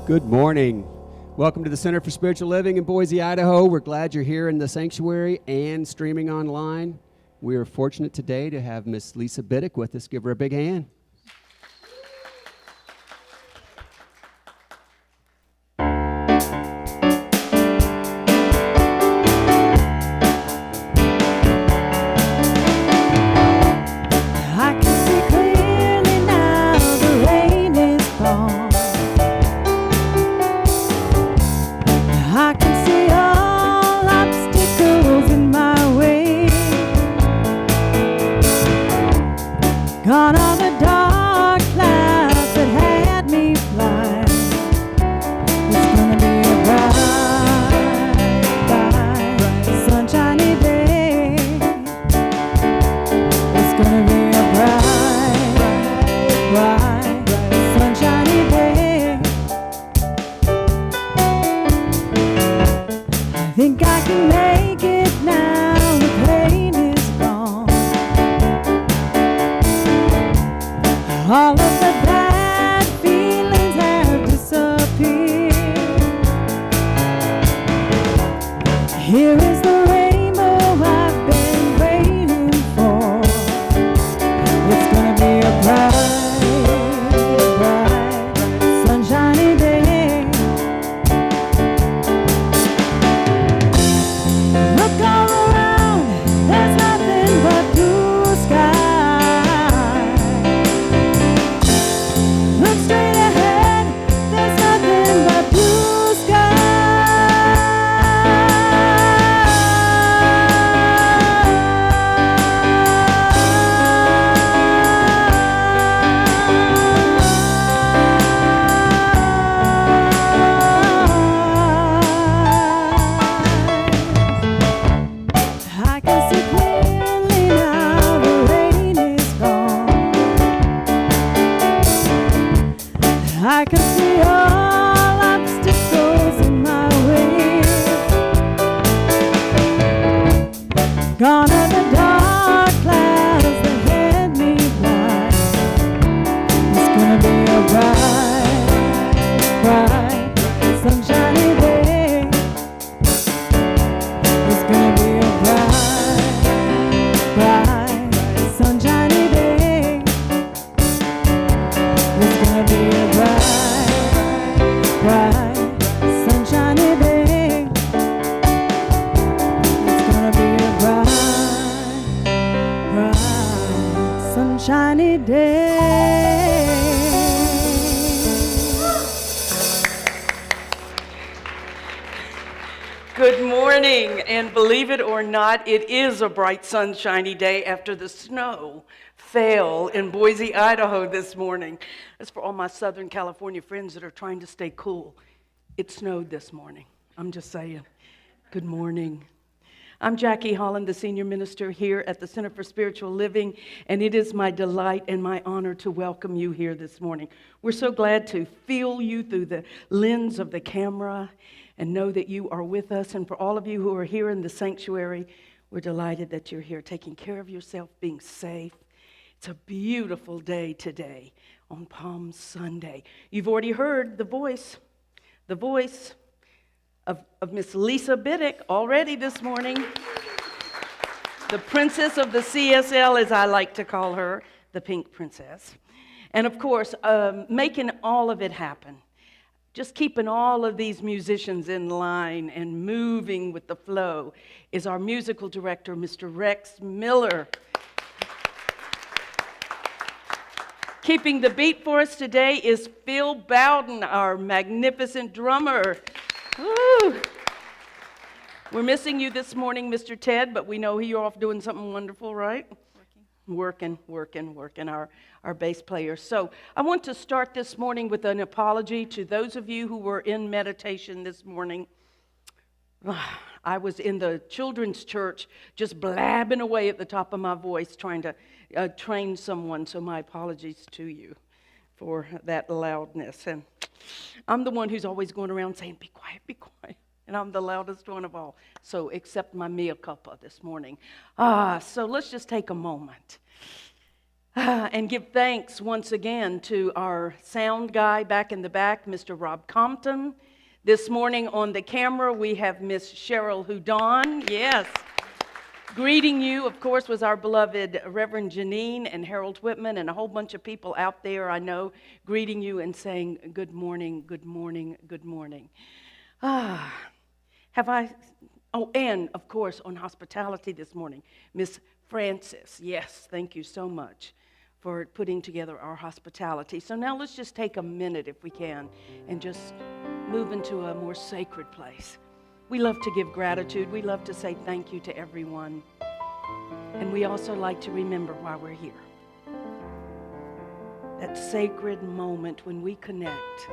Good morning. Welcome to the Center for Spiritual Living in Boise, Idaho. We're glad you're here in the sanctuary and streaming online. We are fortunate today to have Miss Lisa Bittick with us. Give her a big hand. It is a bright, sunshiny day after the snow fell in Boise, Idaho this morning. That's for all my Southern California friends that are trying to stay cool. It snowed this morning. I'm just saying. Good morning. I'm Jackie Holland, the senior minister here at the Center for Spiritual Living, and it is my delight and my honor to welcome you here this morning. We're so glad to feel you through the lens of the camera and know that you are with us. And for all of you who are here in the sanctuary, we're delighted that you're here, taking care of yourself, being safe. It's a beautiful day today on Palm Sunday. You've already heard the voice of Miss Lisa Bittick already this morning. The princess of the CSL, as I like to call her, the pink princess. And of course, making all of it happen. Just keeping all of these musicians in line and moving with the flow is our musical director, Mr. Rex Miller. Keeping the beat for us today is Phil Bowden, our magnificent drummer. Woo. We're missing you this morning, Mr. Ted, but we know you're off doing something wonderful, right? Working, our bass player. So I want to start this morning with an apology to those of you who were in meditation this morning. I was in the children's church just blabbing away at the top of my voice trying to train someone, so my apologies to you for that loudness. And I'm the one who's always going around saying, be quiet, and I'm the loudest one of all. So accept my mea culpa this morning. So let's just take a moment. And give thanks once again to our sound guy back in the back, Mr. Rob Compton. This morning on the camera, we have Miss Cheryl Houdon. Yes. Greeting you, of course, was our beloved Reverend Janine and Harold Whitman and a whole bunch of people out there, I know, greeting you and saying, good morning, good morning, good morning. Oh, and of course, on hospitality this morning, Miss Francis. Yes, thank you so much for putting together our hospitality. So now let's just take a minute, if we can, and just move into a more sacred place. We love to give gratitude. We love to say thank you to everyone. And we also like to remember why we're here. That sacred moment when we connect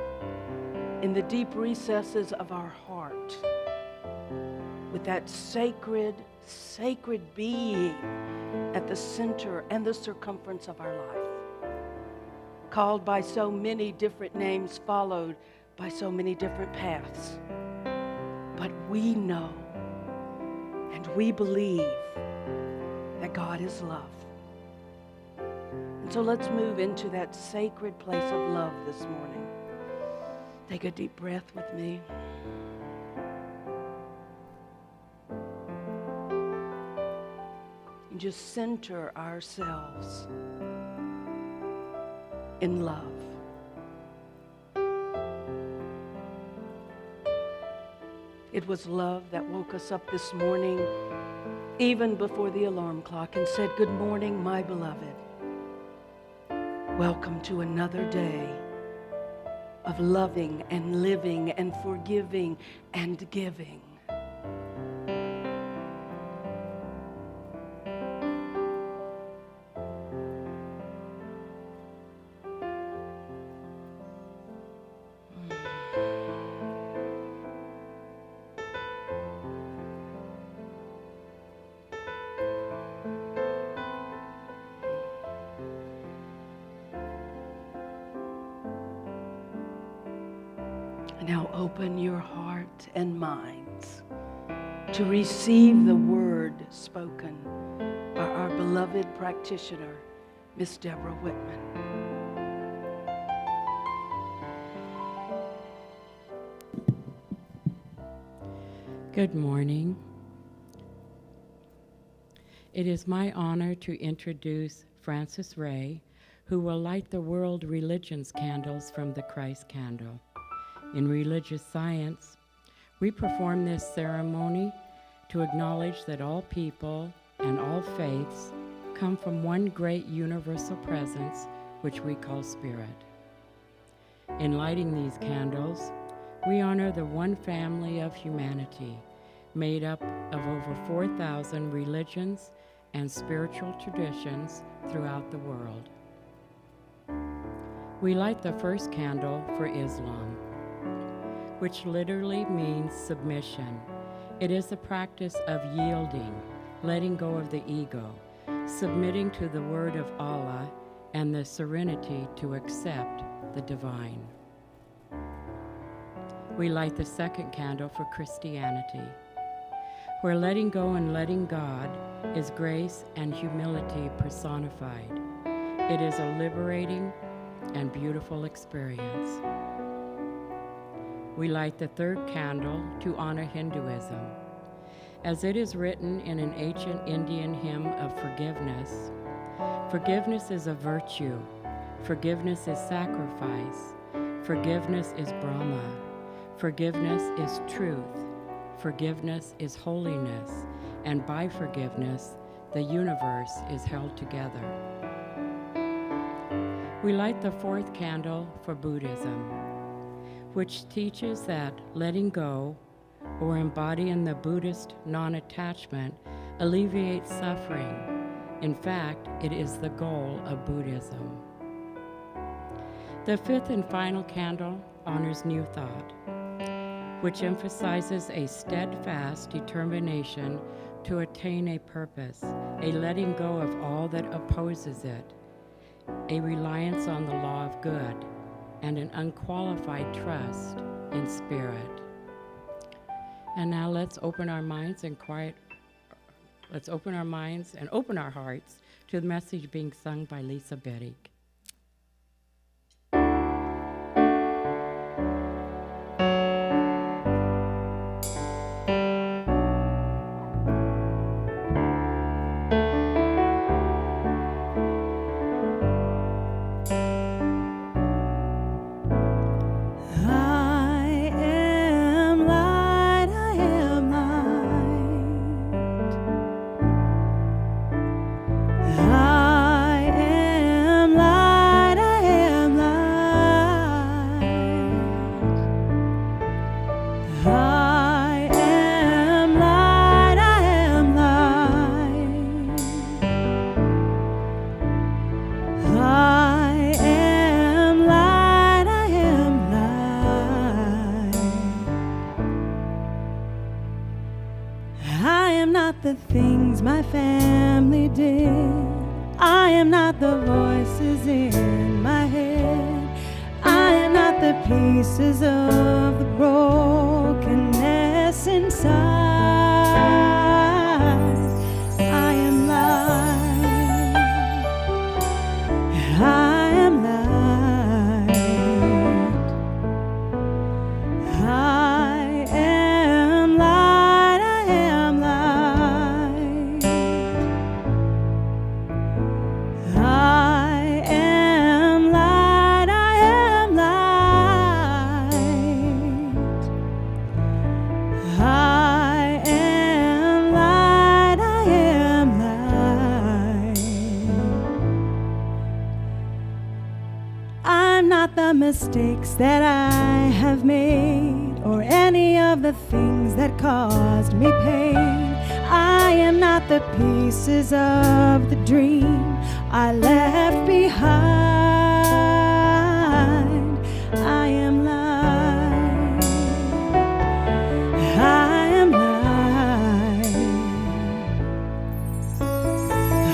in the deep recesses of our heart with that sacred being at the center and the circumference of our life, called by so many different names, followed by so many different paths. But we know and we believe that God is love. And so let's move into that sacred place of love this morning. Take a deep breath with me. And just center ourselves in love. It was love that woke us up this morning, even before the alarm clock, and said, good morning, my beloved. Welcome to another day of loving and living and forgiving and giving. Now open your heart and minds to receive the word spoken by our beloved practitioner, Miss Deborah Whitman. Good morning. It is my honor to introduce Frances Ray, who will light the world religions candles from the Christ candle. In religious science, we perform this ceremony to acknowledge that all people and all faiths come from one great universal presence, which we call Spirit. In lighting these candles, we honor the one family of humanity, made up of over 4,000 religions and spiritual traditions throughout the world. We light the first candle for Islam, which literally means submission. It is the practice of yielding, letting go of the ego, submitting to the word of Allah, and the serenity to accept the divine. We light the second candle for Christianity, where letting go and letting God is grace and humility personified. It is a liberating and beautiful experience. We light the third candle to honor Hinduism. As it is written in an ancient Indian hymn of forgiveness, forgiveness is a virtue, forgiveness is sacrifice, forgiveness is Brahma, forgiveness is truth, forgiveness is holiness, and by forgiveness, the universe is held together. We light the fourth candle for Buddhism, which teaches that letting go, or embodying the Buddhist non-attachment, alleviates suffering. In fact, it is the goal of Buddhism. The fifth and final candle honors New Thought, which emphasizes a steadfast determination to attain a purpose, a letting go of all that opposes it, a reliance on the law of good, and an unqualified trust in spirit. And now let's open our minds and quiet Let's open our minds and open our hearts to the message being sung by Lisa Bittick. The things my family did. I am not the voices in my head. I am not the pieces of the brokenness inside. I am light. I am light. I am light. I am light. I am light. I am light. I am light. I am light. I'm not the mistakes that I have made, or any of the things that caused me pain. I am not the pieces of the dream I left behind. I am light. I am light.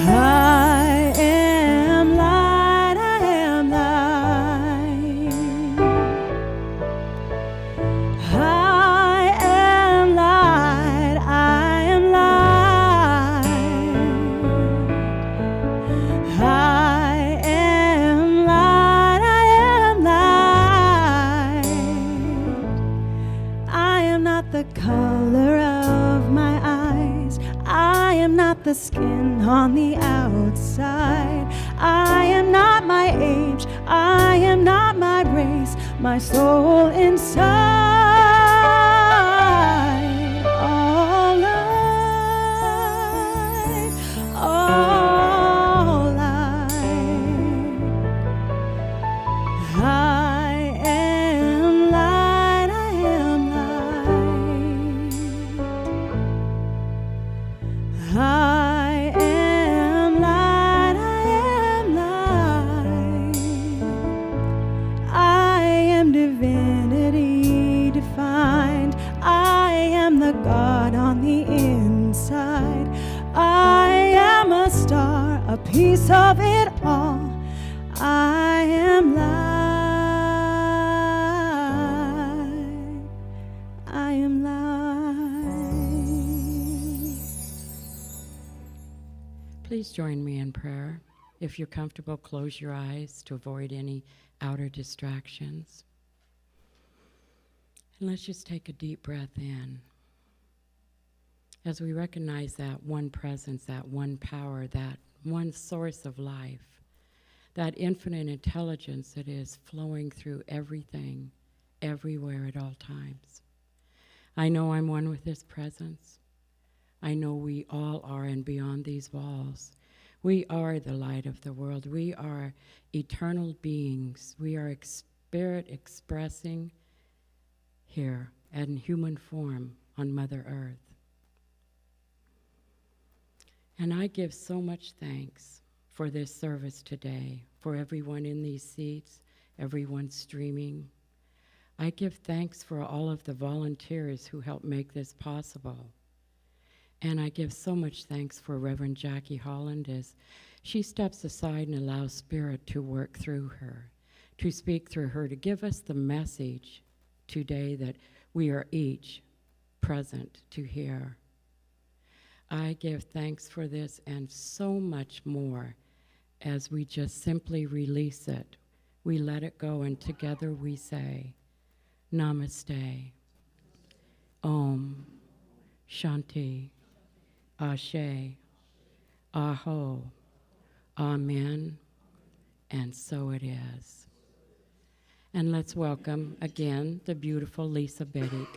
I am light. I am light. I am light. I am light. I am light. I am light. I am not the color of my eyes. I am not the skin on the outside. I am not my age. I am not my race. My soul inside. All light. All light. I am light. I am light. I am light. I am light. I am divinity defined. I am the God on the inside. I am a star, a piece of it all. I am light. I am light. Please join me in prayer. If you're comfortable, close your eyes to avoid any outer distractions. And let's just take a deep breath in. As we recognize that one presence, that one power, that one source of life, that infinite intelligence that is flowing through everything, everywhere at all times. I know I'm one with this presence. I know we all are, and beyond these walls. We are the light of the world. We are eternal beings. We are spirit expressing here in human form on Mother Earth. And I give so much thanks for this service today, for everyone in these seats, everyone streaming. I give thanks for all of the volunteers who helped make this possible. And I give so much thanks for Reverend Jackie Holland as she steps aside and allows Spirit to work through her, to speak through her, to give us the message today that we are each present to hear. I give thanks for this and so much more as we just simply release it. We let it go, and together we say, Namaste, Om, Shanti, Ashe, Aho, Amen, and so it is. And let's welcome again the beautiful Lisa Bittick.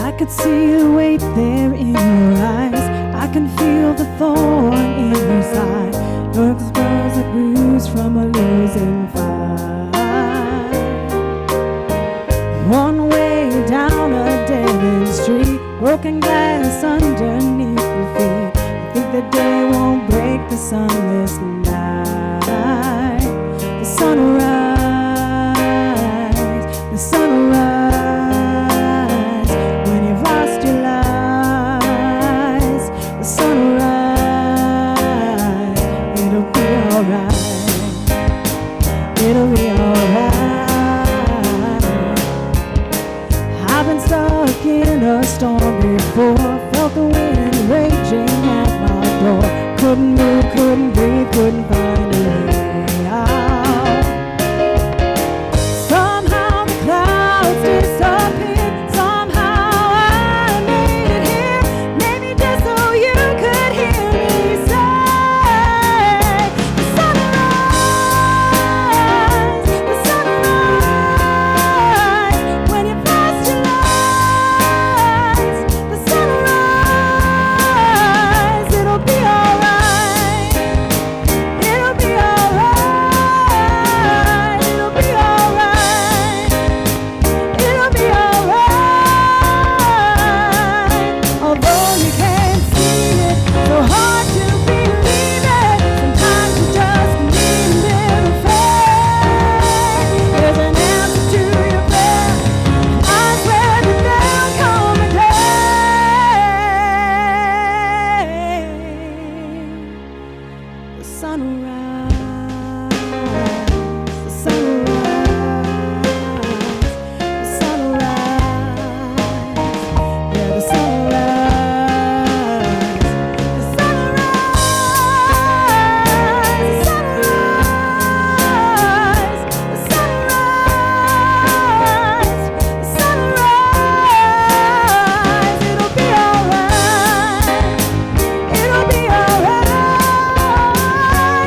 I could see the weight there in your eyes. I can feel the thorn in your side. Your scars are bruised from a losing fight. One way down a dead-end street, broken glass underneath your feet. You think the day won't break the sunless night. The sun will rise, the sun will rise. It'll be alright. I've been stuck in a storm before. Felt the wind raging at my door. Couldn't move, couldn't breathe, couldn't find a way out. Somehow the clouds disappeared. Somehow I made it here. Maybe just so you could hear me say, the sun will rise, the sun will rise. When you pass your lights, the sun will rise. It'll be alright. It'll be alright. It'll be alright. It'll be alright. Although you can't see it, so hard to believe it. Sometimes you just need a little faith. There's an answer to your prayer. I swear that there'll come a day. The sun will rise. The sun will rise. The sun will rise. Yeah, the sun will rise. The sun will rise. The sun will rise. The sun will rise. The sun will rise. It'll be alright. It'll be alright.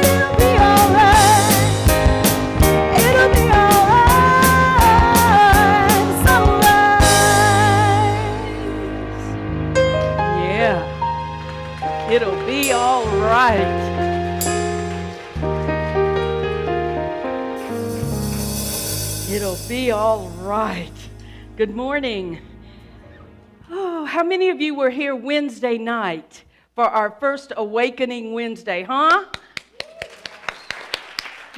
It'll be alright. It'll be alright. The sun will rise. Yeah, it'll be all right. It'll be all right. Good morning. Oh, how many of you were here Wednesday night for our first Awakening Wednesday, huh?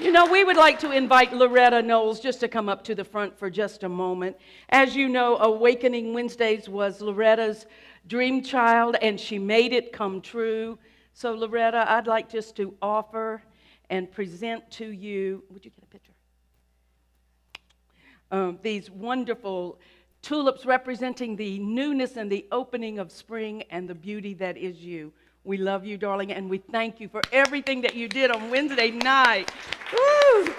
You know, we would like to invite Loretta Knowles just to come up to the front for just a moment. As you know, Awakening Wednesdays was Loretta's dream child, and she made it come true. So, Loretta, I'd like just to offer and present to you, would you get a picture? These wonderful tulips representing the newness and the opening of spring and the beauty that is you. We love you, darling, and we thank you for everything that you did on Wednesday night. Woo!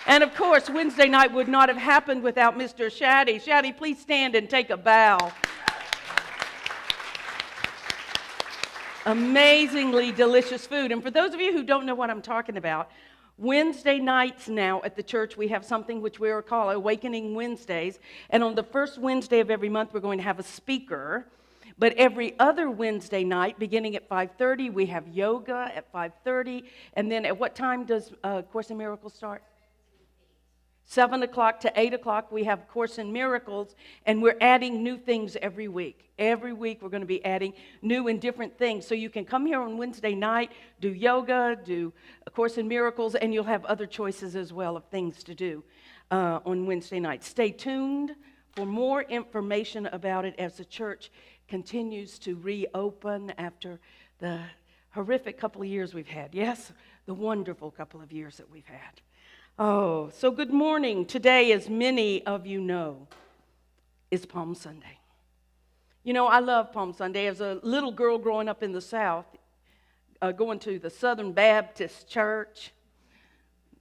And of course, Wednesday night would not have happened without Mr. Shaddy. Shaddy, please stand and take a bow. Amazingly delicious food. And for those of you who don't know what I'm talking about, Wednesday nights now at the church, we have something which we call Awakening Wednesdays. And on the first Wednesday of every month, we're going to have a speaker. But every other Wednesday night, beginning at 5:30, we have yoga at 5:30. And then at what time does Course in Miracles start? 7 o'clock to 8 o'clock, we have Course in Miracles, and we're adding new things every week. Every week, we're going to be adding new and different things. So you can come here on Wednesday night, do yoga, do A Course in Miracles, and you'll have other choices as well of things to do. on Wednesday night. Stay tuned for more information about it as the church continues to reopen after the horrific couple of years we've had. Yes, the wonderful couple of years that we've had. Oh, so good morning. Today, as many of you know, is Palm Sunday. You know, I love Palm Sunday. As a little girl growing up in the South, going to the Southern Baptist Church,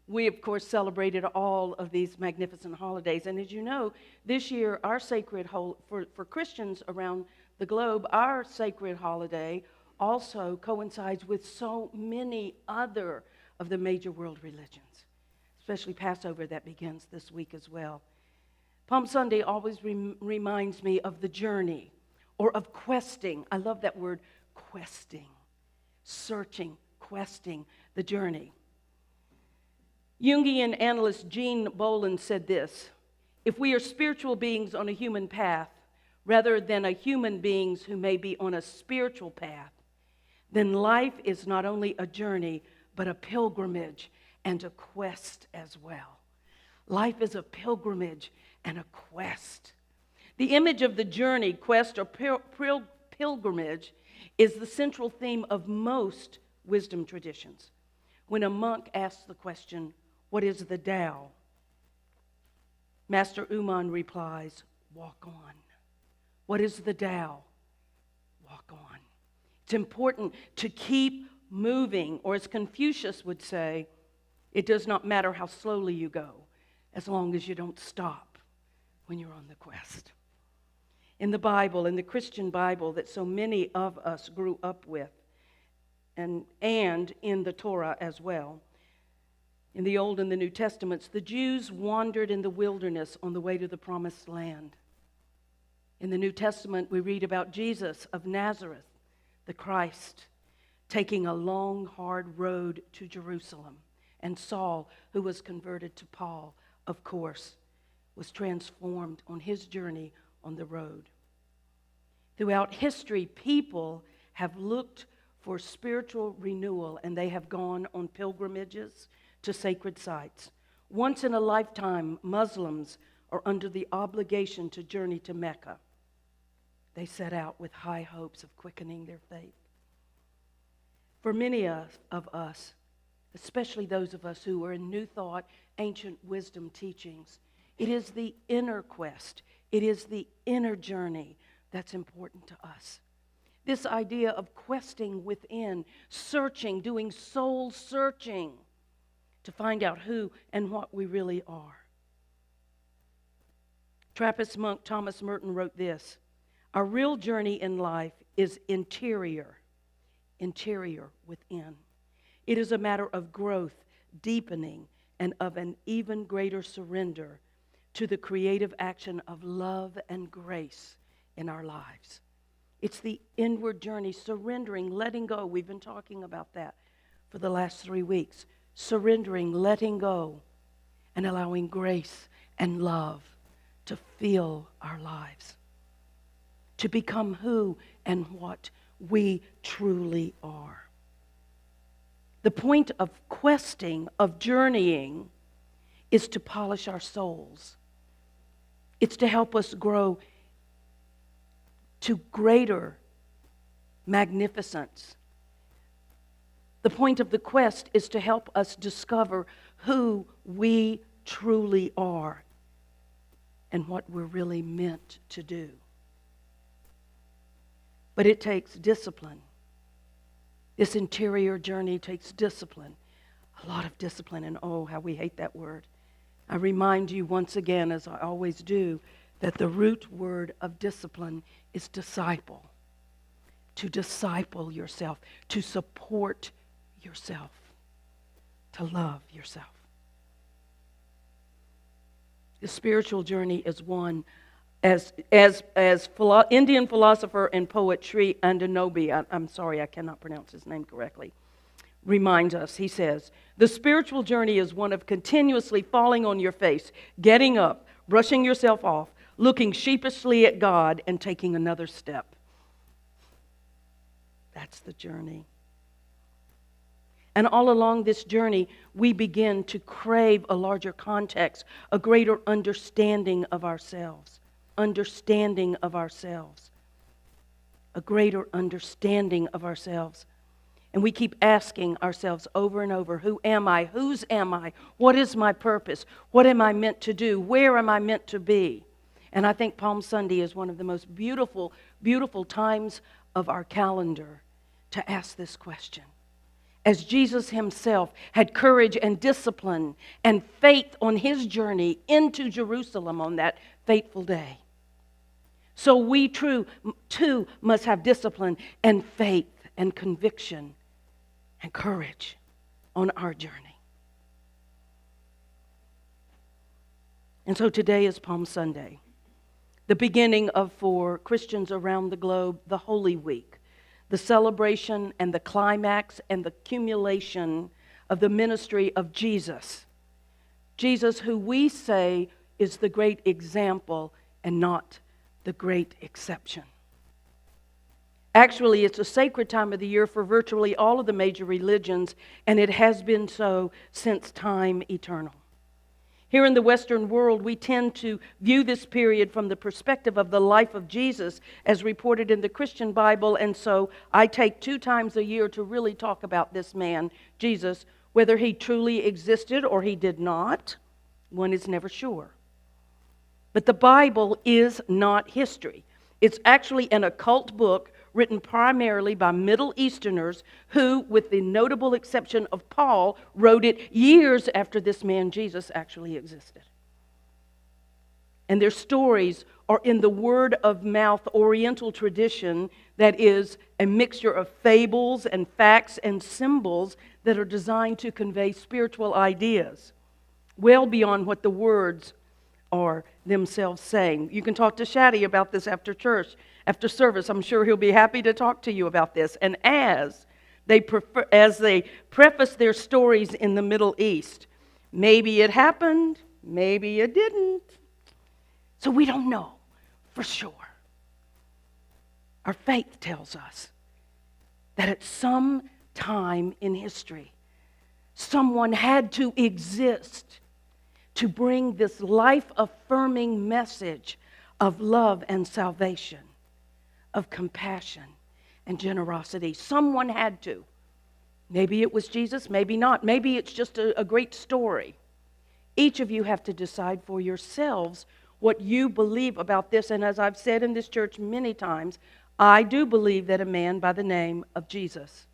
we, of course, celebrated all of these magnificent holidays. And as you know, this year, our sacred for Christians around the globe, our sacred holiday also coincides with so many other of the major world religions, especially Passover that begins this week as well. Palm Sunday always reminds me of the journey or of questing. I love that word, questing, searching, questing, the journey. Jungian analyst Jean Bowden said this: if we are spiritual beings on a human path rather than a human beings who may be on a spiritual path, then life is not only a journey, but a pilgrimage and a quest as well. Life is a pilgrimage and a quest. The image of the journey, quest, or pilgrimage is the central theme of most wisdom traditions. When a monk asks the question, "What is the Tao?" Master Uman replies, "Walk on." What is the Tao? Walk on. It's important to keep moving, or as Confucius would say, it does not matter how slowly you go, as long as you don't stop when you're on the quest. In the Bible, in the Christian Bible that so many of us grew up with, and in the Torah as well, in the Old and the New Testaments, the Jews wandered in the wilderness on the way to the Promised Land. In the New Testament, we read about Jesus of Nazareth, the Christ, taking a long, hard road to Jerusalem. And Saul, who was converted to Paul, of course, was transformed on his journey on the road. Throughout history, people have looked for spiritual renewal, and they have gone on pilgrimages to sacred sites. Once in a lifetime, Muslims are under the obligation to journey to Mecca. They set out with high hopes of quickening their faith. For many of us, especially those of us who are in New Thought, ancient wisdom teachings, it is the inner quest, it is the inner journey that's important to us. This idea of questing within, searching, doing soul searching to find out who and what we really are. Trappist monk Thomas Merton wrote this: our real journey in life is interior within. It is a matter of growth, deepening, and of an even greater surrender to the creative action of love and grace in our lives. It's the inward journey, surrendering, letting go. We've been talking about that for the last 3 weeks. Surrendering, letting go, and allowing grace and love to fill our lives, to become who and what we truly are. The point of questing, of journeying, is to polish our souls. It's to help us grow to greater magnificence. The point of the quest is to help us discover who we truly are and what we're really meant to do. But it takes discipline. This interior journey takes discipline, a lot of discipline, and oh, how we hate that word. I remind you once again, as I always do, that the root word of discipline is disciple. To disciple yourself, to support yourself, to love yourself. The spiritual journey is one, as Indian philosopher and poet Sri Andanobi, I'm sorry, I cannot pronounce his name correctly, reminds us. He says, the spiritual journey is one of continuously falling on your face, getting up, brushing yourself off, looking sheepishly at God, and taking another step. That's the journey. And all along this journey, we begin to crave a larger context, a greater understanding of ourselves. Understanding of ourselves. A greater understanding of ourselves. And we keep asking ourselves over and over, who am I? Whose am I? What is my purpose? What am I meant to do? Where am I meant to be? And I think Palm Sunday is one of the most beautiful, beautiful times of our calendar to ask this question. As Jesus himself had courage and discipline and faith on his journey into Jerusalem on that fateful day. So we too must have discipline and faith and conviction and courage on our journey. And so today is Palm Sunday, the beginning of, for Christians around the globe, the Holy Week. The celebration and the climax and the accumulation of the ministry of Jesus. Jesus, who we say is the great example and not the great exception. Actually, it's a sacred time of the year for virtually all of the major religions, and it has been so since time eternal. Here in the Western world, we tend to view this period from the perspective of the life of Jesus as reported in the Christian Bible, and so I take 2 times a year to really talk about this man, Jesus, whether he truly existed or he did not. One is never sure. But the Bible is not history. It's actually an occult book written primarily by Middle Easterners who, with the notable exception of Paul, wrote it years after this man Jesus actually existed. And their stories are in the word-of-mouth Oriental tradition that is a mixture of fables and facts and symbols that are designed to convey spiritual ideas, well beyond what the words are themselves saying. You can talk to Shaddy about this after church, after service. I'm sure he'll be happy to talk to you about this. And as they preface their stories in the Middle East, maybe it happened, maybe it didn't. So we don't know for sure. Our faith tells us that at some time in history, someone had to exist to bring this life-affirming message of love and salvation, of compassion and generosity. Someone had to. Maybe it was Jesus, maybe not. Maybe it's just a great story. Each of you have to decide for yourselves what you believe about this. And as I've said in this church many times, I do believe that a man by the name of Jesus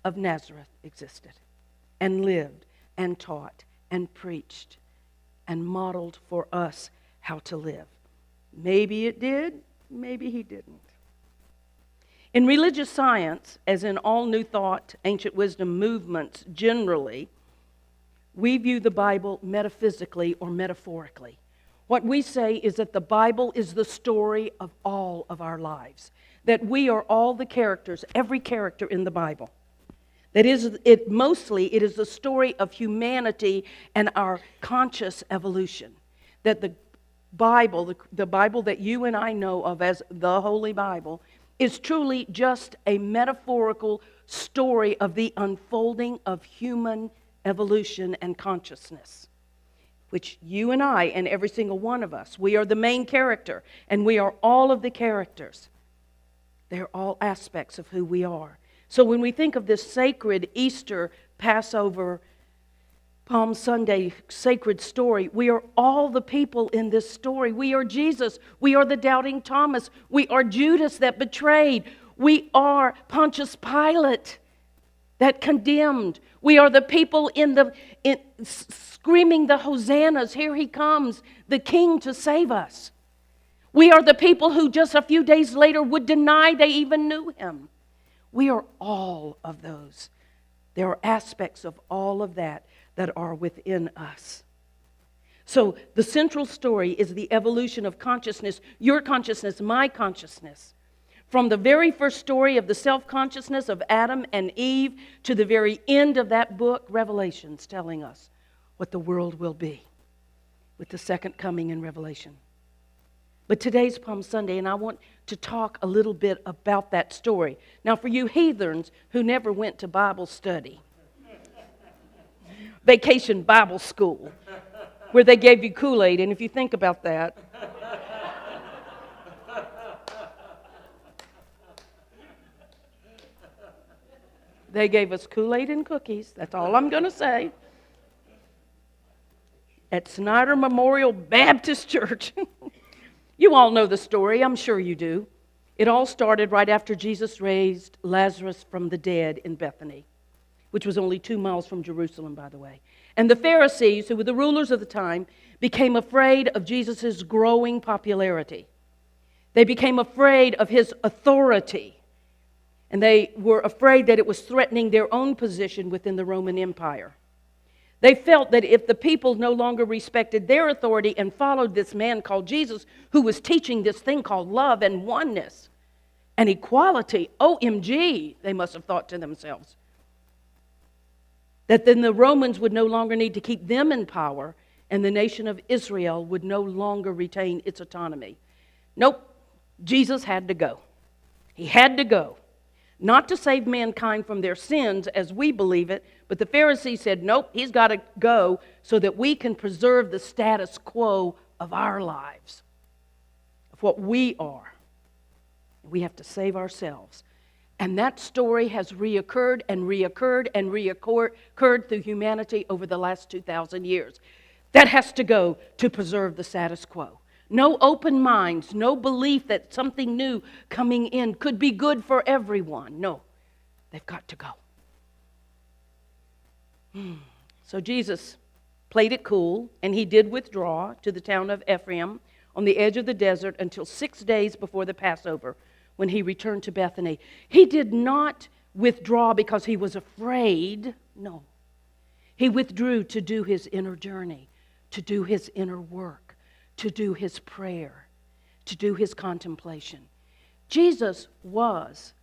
of Nazareth existed and lived and taught and preached and modeled for us how to live. Maybe it did, maybe he didn't. In religious science, as in all New Thought, ancient wisdom movements generally, we view the Bible metaphysically or metaphorically. What we say is that the Bible is the story of all of our lives, that we are all the characters, every character in the Bible. That is, it is the story of humanity and our conscious evolution. That the Bible, the Bible that you and I know of as the Holy Bible, is truly just a metaphorical story of the unfolding of human evolution and consciousness, which you and I and every single one of us, we are the main character, and we are all of the characters. They're all aspects of who we are. So when we think of this sacred Easter, Passover, Palm Sunday sacred story, we are all the people in this story. We are Jesus. We are the doubting Thomas. We are Judas that betrayed. We are Pontius Pilate that condemned. We are the people screaming the hosannas. Here he comes, the King to save us. We are the people who just a few days later would deny they even knew him. We are all of those. There are aspects of all of that are within us. So the central story is the evolution of consciousness, your consciousness, my consciousness. From the very first story of the self-consciousness of Adam and Eve to the very end of that book, Revelation's telling us what the world will be with the second coming in Revelation. But today's Palm Sunday, and I want to talk a little bit about that story. Now, for you heathens who never went to Bible study, vacation Bible school where they gave you Kool-Aid. And if you think about that, they gave us Kool-Aid and cookies. That's all I'm going to say. At Snyder Memorial Baptist Church. You all know the story. I'm sure you do. It all started right after Jesus raised Lazarus from the dead in Bethany, which was only 2 miles from Jerusalem, by the way. And the Pharisees, who were the rulers of the time, became afraid of Jesus' growing popularity. They became afraid of his authority. And they were afraid that it was threatening their own position within the Roman Empire. They felt that if the people no longer respected their authority and followed this man called Jesus, who was teaching this thing called love and oneness and equality, OMG, they must have thought to themselves, that then the Romans would no longer need to keep them in power and the nation of Israel would no longer retain its autonomy. Nope, Jesus had to go. He had to go. Not to save mankind from their sins as we believe it, but the Pharisees said, nope, he's got to go so that we can preserve the status quo of our lives, of what we are. We have to save ourselves. And that story has reoccurred and reoccurred and reoccurred through humanity over the last 2,000 years. That has to go to preserve the status quo. No open minds, no belief that something new coming in could be good for everyone. No, they've got to go. So Jesus played it cool, and he did withdraw to the town of Ephraim on the edge of the desert until 6 days before the Passover, when he returned to Bethany. He did not withdraw because he was afraid. No. He withdrew to do his inner journey, to do his inner work, to do his prayer, to do his contemplation. Jesus was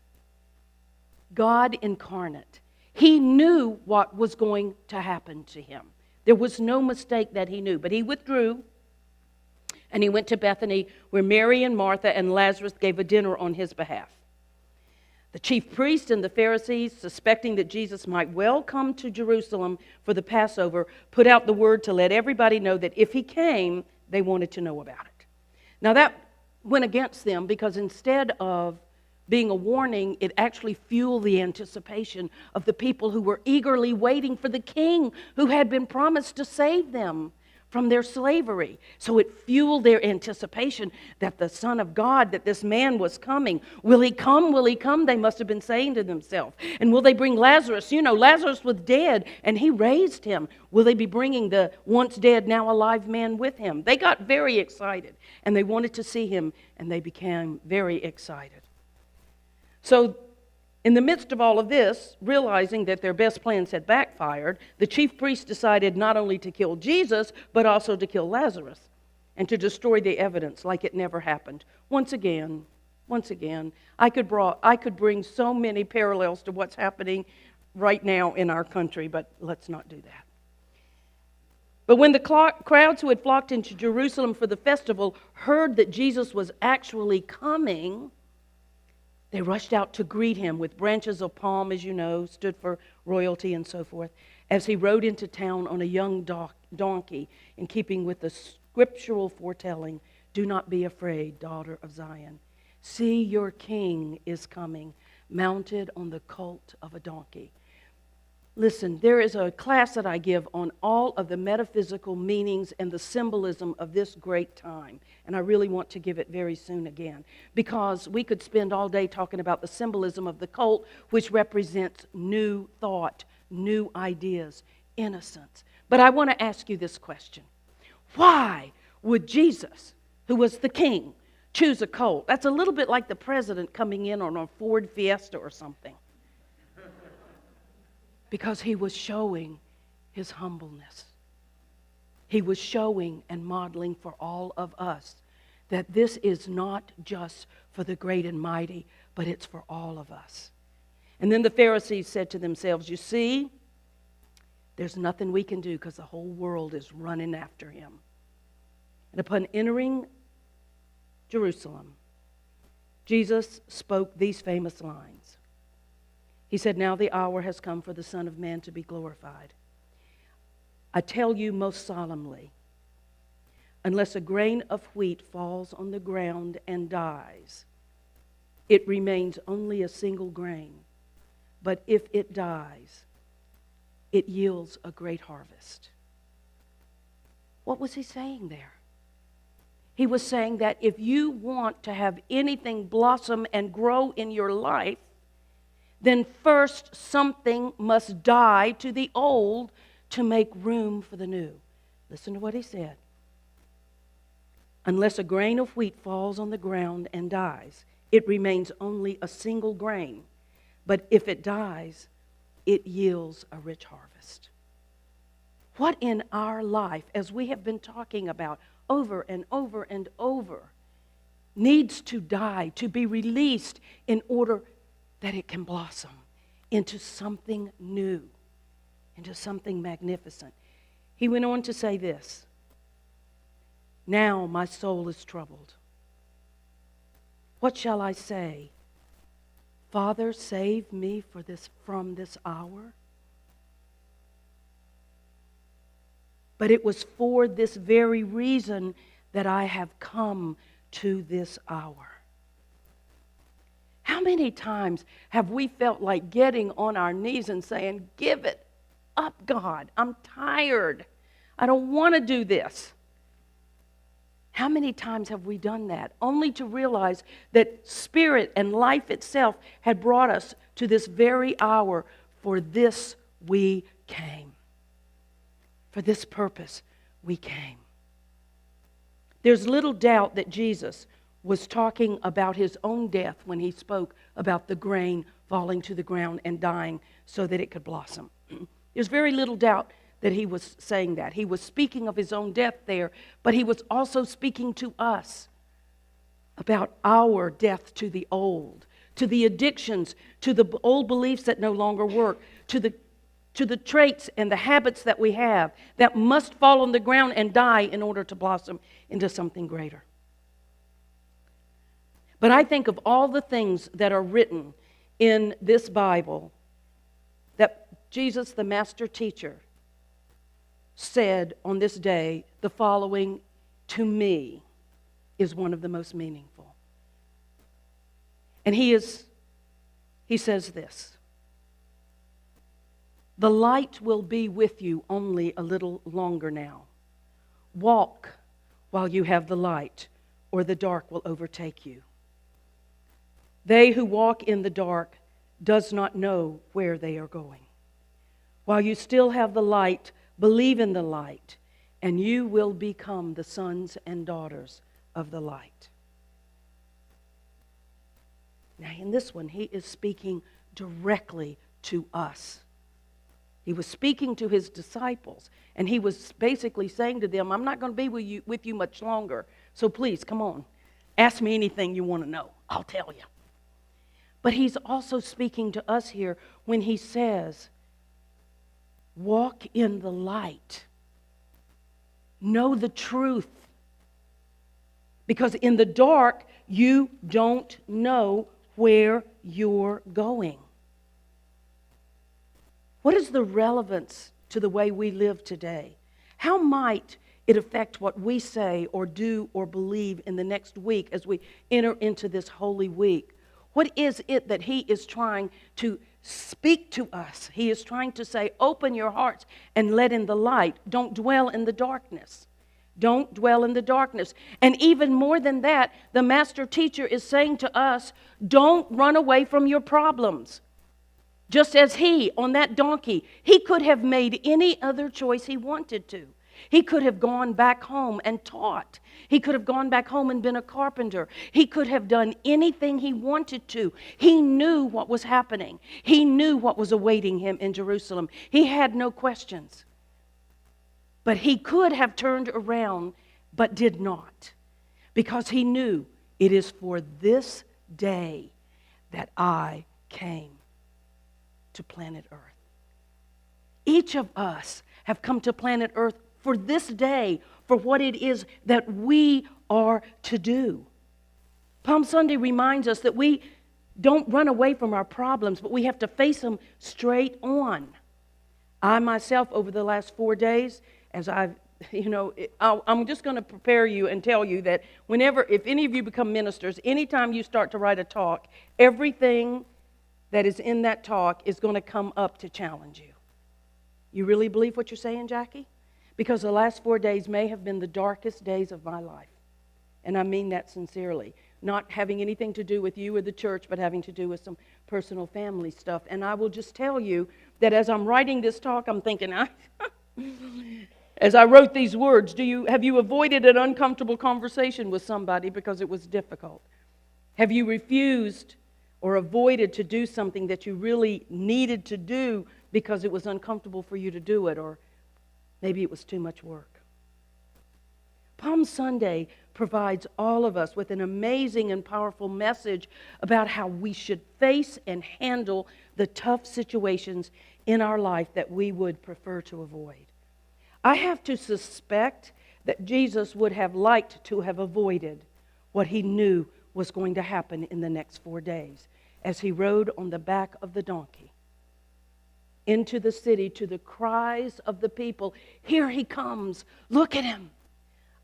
God incarnate. He knew what was going to happen to him. There was no mistake that he knew, but he withdrew. And he went to Bethany, where Mary and Martha and Lazarus gave a dinner on his behalf. The chief priests and the Pharisees, suspecting that Jesus might well come to Jerusalem for the Passover, put out the word to let everybody know that if he came, they wanted to know about it. Now that went against them because instead of being a warning, it actually fueled the anticipation of the people who were eagerly waiting for the king who had been promised to save them from their slavery. So it fueled their anticipation that the Son of God, that this man was coming. Will he come? Will he come? They must have been saying to themselves. And will they bring Lazarus? You know, Lazarus was dead and he raised him. Will they be bringing the once dead, now alive man with him? They got very excited and they wanted to see him and they became very excited. So in the midst of all of this, realizing that their best plans had backfired, the chief priests decided not only to kill Jesus, but also to kill Lazarus and to destroy the evidence like it never happened. Once again, I could bring so many parallels to what's happening right now in our country, but let's not do that. But when the crowds who had flocked into Jerusalem for the festival heard that Jesus was actually coming, they rushed out to greet him with branches of palm, as you know, stood for royalty and so forth, as he rode into town on a young donkey, in keeping with the scriptural foretelling, "Do not be afraid, daughter of Zion. See, your king is coming, mounted on the colt of a donkey." Listen, there is a class that I give on all of the metaphysical meanings and the symbolism of this great time. And I really want to give it very soon again. Because we could spend all day talking about the symbolism of the colt, which represents new thought, new ideas, innocence. But I want to ask you this question. Why would Jesus, who was the king, choose a colt? That's a little bit like the president coming in on a Ford Fiesta or something. Because he was showing his humbleness. He was showing and modeling for all of us that this is not just for the great and mighty, but it's for all of us. And then the Pharisees said to themselves, "You see, there's nothing we can do because the whole world is running after him." And upon entering Jerusalem, Jesus spoke these famous lines. He said, "Now the hour has come for the Son of Man to be glorified. I tell you most solemnly, unless a grain of wheat falls on the ground and dies, it remains only a single grain. But if it dies, it yields a great harvest. What was he saying there? He was saying that if you want to have anything blossom and grow in your life, then first something must die to the old to make room for the new. Listen to what he said. Unless a grain of wheat falls on the ground and dies, it remains only a single grain. But if it dies, it yields a rich harvest. What in our life, as we have been talking about over and over and over, needs to die, to be released in order that it can blossom into something new, into something magnificent? He went on to say this, now my soul is troubled. What shall I say? Father, save me from this hour. But it was for this very reason that I have come to this hour. How many times have we felt like getting on our knees and saying, give it up, God. I'm tired. I don't want to do this. How many times have we done that, only to realize that Spirit and life itself had brought us to this very hour? For this we came. For this purpose we came. There's little doubt that Jesus was talking about his own death when he spoke about the grain falling to the ground and dying so that it could blossom. There's very little doubt that he was saying that. He was speaking of his own death there, but he was also speaking to us about our death to the old, to the addictions, to the old beliefs that no longer work, to the traits and the habits that we have that must fall on the ground and die in order to blossom into something greater. But I think of all the things that are written in this Bible that Jesus, the master teacher, said on this day, the following, to me, is one of the most meaningful. And he says this, the light will be with you only a little longer now. Walk while you have the light, or the dark will overtake you. They who walk in the dark does not know where they are going. While you still have the light, believe in the light, and you will become the sons and daughters of the light. Now, in this one, he is speaking directly to us. He was speaking to his disciples, and he was basically saying to them, I'm not going to be with you much longer, so please, come on. Ask me anything you want to know. I'll tell you. But he's also speaking to us here when he says, walk in the light. Know the truth. Because in the dark, you don't know where you're going. What is the relevance to the way we live today? How might it affect what we say or do or believe in the next week as we enter into this holy week? What is it that he is trying to speak to us? He is trying to say, open your hearts and let in the light. Don't dwell in the darkness. Don't dwell in the darkness. And even more than that, the master teacher is saying to us, don't run away from your problems. Just as he, on that donkey, he could have made any other choice he wanted to. He could have gone back home and taught. He could have gone back home and been a carpenter. He could have done anything he wanted to. He knew what was happening. He knew what was awaiting him in Jerusalem. He had no questions. But he could have turned around, but did not. Because he knew it is for this day that I came to planet Earth. Each of us have come to planet Earth for this day, for what it is that we are to do. Palm Sunday reminds us that we don't run away from our problems, but we have to face them straight on. I myself, over the last 4 days, as I've, I'm just going to prepare you and tell you that if any of you become ministers, anytime you start to write a talk, everything that is in that talk is going to come up to challenge you. You really believe what you're saying, Jackie? Because the last 4 days may have been the darkest days of my life. And I mean that sincerely. Not having anything to do with you or the church, but having to do with some personal family stuff. And I will just tell you that as I'm writing this talk, I'm thinking, as I wrote these words, have you avoided an uncomfortable conversation with somebody because it was difficult? Have you refused or avoided to do something that you really needed to do because it was uncomfortable for you to do it, or maybe it was too much work? Palm Sunday provides all of us with an amazing and powerful message about how we should face and handle the tough situations in our life that we would prefer to avoid. I have to suspect that Jesus would have liked to have avoided what he knew was going to happen in the next 4 days as he rode on the back of the donkey into the city to the cries of the people. Here he comes. Look at him.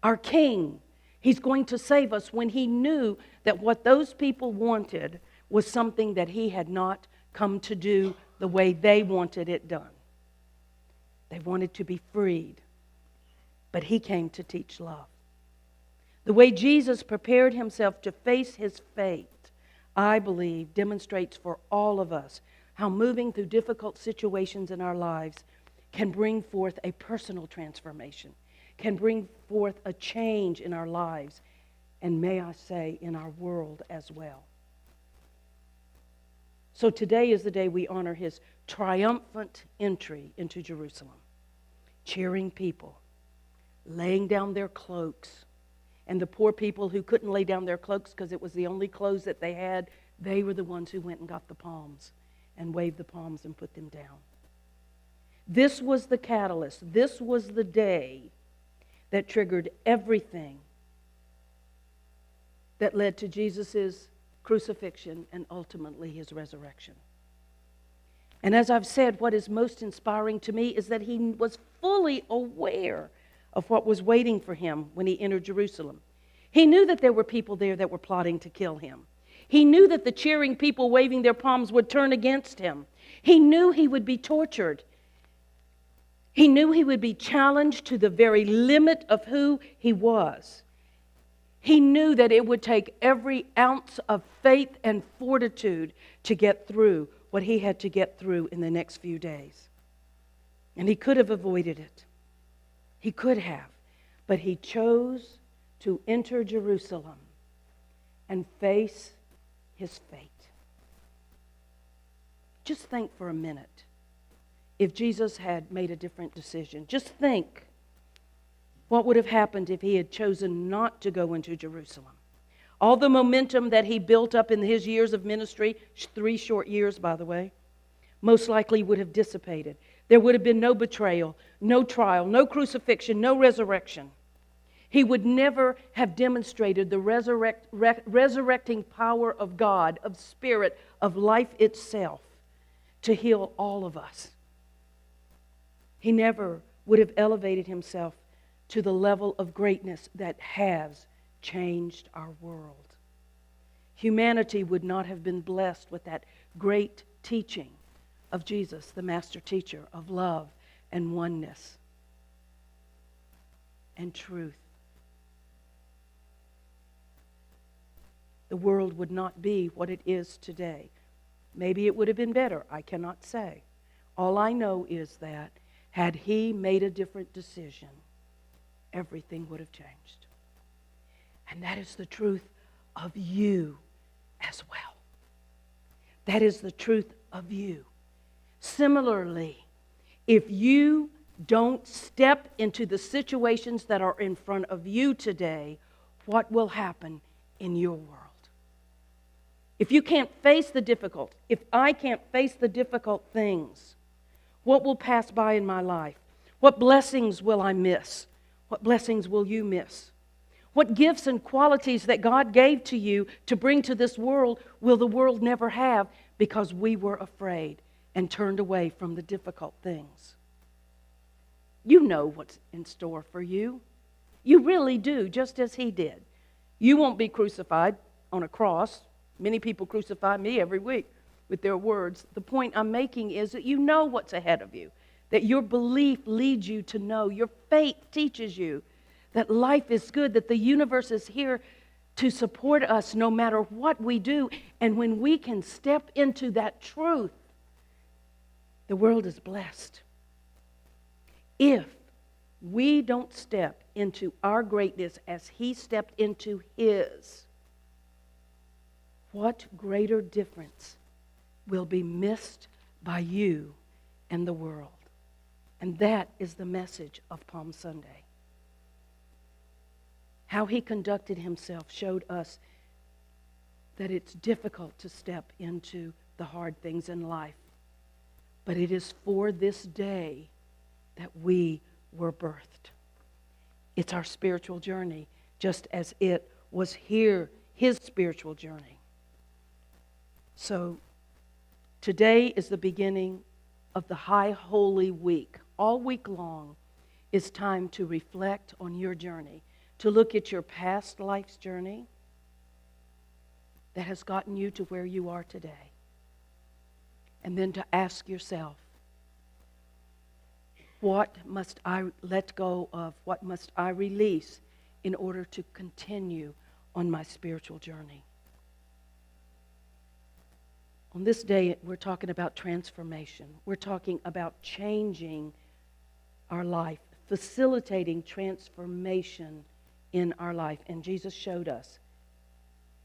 Our King. He's going to save us, when he knew that what those people wanted was something that he had not come to do the way they wanted it done. They wanted to be freed, but he came to teach love. The way Jesus prepared himself to face his fate, I believe, demonstrates for all of us how moving through difficult situations in our lives can bring forth a personal transformation, can bring forth a change in our lives, and may I say, in our world as well. So today is the day we honor his triumphant entry into Jerusalem, cheering people, laying down their cloaks. And the poor people who couldn't lay down their cloaks because it was the only clothes that they had, they were the ones who went and got the palms and waved the palms and put them down. This was the catalyst. This was the day that triggered everything that led to Jesus' crucifixion and ultimately his resurrection. And as I've said, what is most inspiring to me is that he was fully aware of what was waiting for him when he entered Jerusalem. He knew that there were people there that were plotting to kill him. He knew that the cheering people waving their palms would turn against him. He knew he would be tortured. He knew he would be challenged to the very limit of who he was. He knew that it would take every ounce of faith and fortitude to get through what he had to get through in the next few days. And he could have avoided it. He could have. But he chose to enter Jerusalem and face his fate. Just think for a minute. If Jesus had made a different decision, just think what would have happened if he had chosen not to go into Jerusalem. All the momentum that he built up in his years of ministry, 3 short years, by the way, most likely would have dissipated. There would have been no betrayal, no trial, no crucifixion, no resurrection. He would never have demonstrated the resurrecting power of God, of Spirit, of life itself, to heal all of us. He never would have elevated himself to the level of greatness that has changed our world. Humanity would not have been blessed with that great teaching of Jesus, the master teacher of love and oneness and truth. The world would not be what it is today. Maybe it would have been better. I cannot say. All I know is that had he made a different decision, everything would have changed. And that is the truth of you as well. That is the truth of you. Similarly, if you don't step into the situations that are in front of you today, what will happen in your world? If you can't face the difficult, if I can't face the difficult things, what will pass by in my life? What blessings will I miss? What blessings will you miss? What gifts and qualities that God gave to you to bring to this world will the world never have because we were afraid and turned away from the difficult things? You know what's in store for you. You really do, just as he did. You won't be crucified on a cross. Many people crucify me every week with their words. The point I'm making is that you know what's ahead of you, that your belief leads you to know, your faith teaches you that life is good, that the universe is here to support us no matter what we do. And when we can step into that truth, the world is blessed. If we don't step into our greatness as he stepped into his, what greater difference will be missed by you and the world? And that is the message of Palm Sunday. How he conducted himself showed us that it's difficult to step into the hard things in life. But it is for this day that we were birthed. It's our spiritual journey, just as it was here, his spiritual journey. So today is the beginning of the High Holy Week. All week long is time to reflect on your journey, to look at your past life's journey that has gotten you to where you are today. And then to ask yourself, what must I let go of? What must I release in order to continue on my spiritual journey? On this day, we're talking about transformation. We're talking about changing our life, facilitating transformation in our life. And Jesus showed us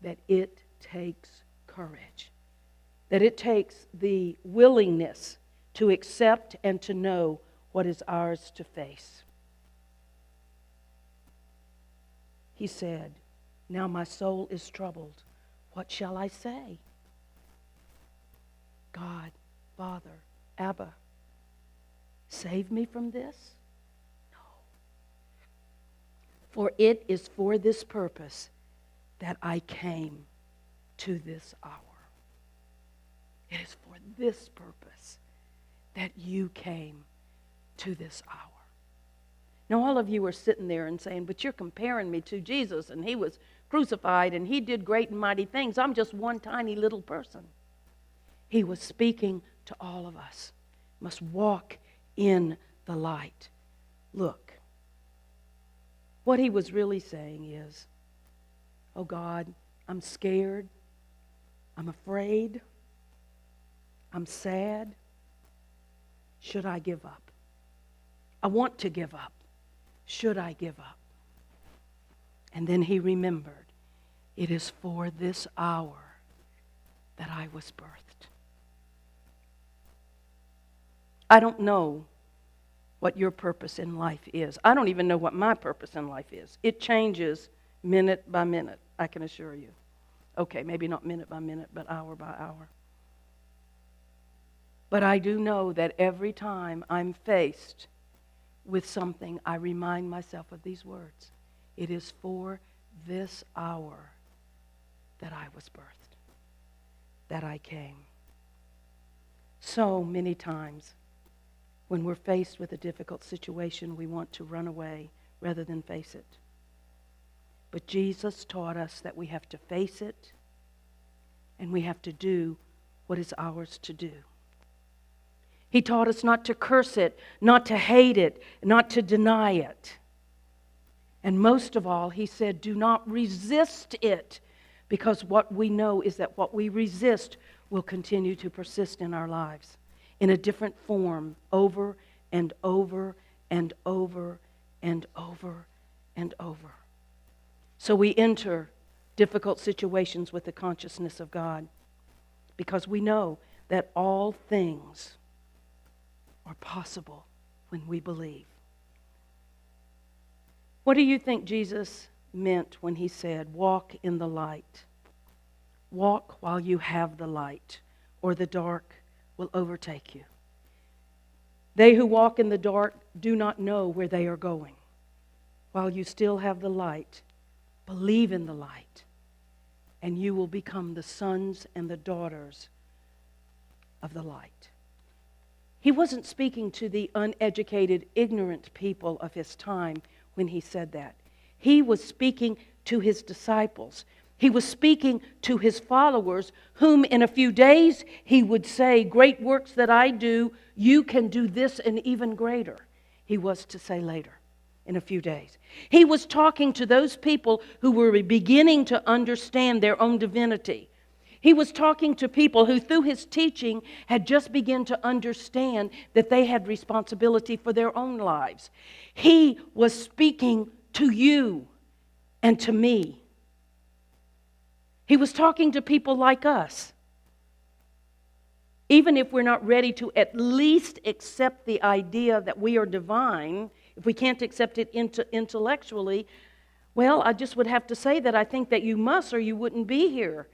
that it takes courage, that it takes the willingness to accept and to know what is ours to face. He said, "Now my soul is troubled. What shall I say? God, Father, Abba, save me from this? No. For it is for this purpose that I came to this hour." It is for this purpose that you came to this hour. Now, all of you are sitting there and saying, but you're comparing me to Jesus, and he was crucified, and he did great and mighty things. I'm just one tiny little person. He was speaking to all of us. Must walk in the light. Look, what he was really saying is, oh God, I'm scared. I'm afraid. I'm sad. Should I give up? I want to give up. Should I give up? And then he remembered, it is for this hour that I was birthed. I don't know what your purpose in life is. I don't even know what my purpose in life is. It changes minute by minute, I can assure you. Okay, maybe not minute by minute, but hour by hour. But I do know that every time I'm faced with something, I remind myself of these words. It is for this hour that I was birthed, that I came. So many times, when we're faced with a difficult situation, we want to run away rather than face it. But Jesus taught us that we have to face it, and we have to do what is ours to do. He taught us not to curse it, not to hate it, not to deny it. And most of all, he said, do not resist it, because what we know is that what we resist will continue to persist in our lives in a different form over and over and over and over and over. So we enter difficult situations with the consciousness of God, because we know that all things are possible when we believe. What do you think Jesus meant when he said, walk in the light? Walk while you have the light, or the dark will overtake you. They who walk in the dark do not know where they are going. While you still have the light, believe in the light, and you will become the sons and the daughters of the light. He wasn't speaking to the uneducated, ignorant people of his time when he said that. He was speaking to his disciples. He was speaking to his followers, whom in a few days he would say, "Great works that I do, you can do this and even greater." He was to say later, in a few days. He was talking to those people who were beginning to understand their own divinity. He was talking to people who, through his teaching, had just begun to understand that they had responsibility for their own lives. He was speaking to you and to me. He was talking to people like us. Even if we're not ready to at least accept the idea that we are divine, if we can't accept it intellectually, well, I just would have to say that I think that you must, or you wouldn't be here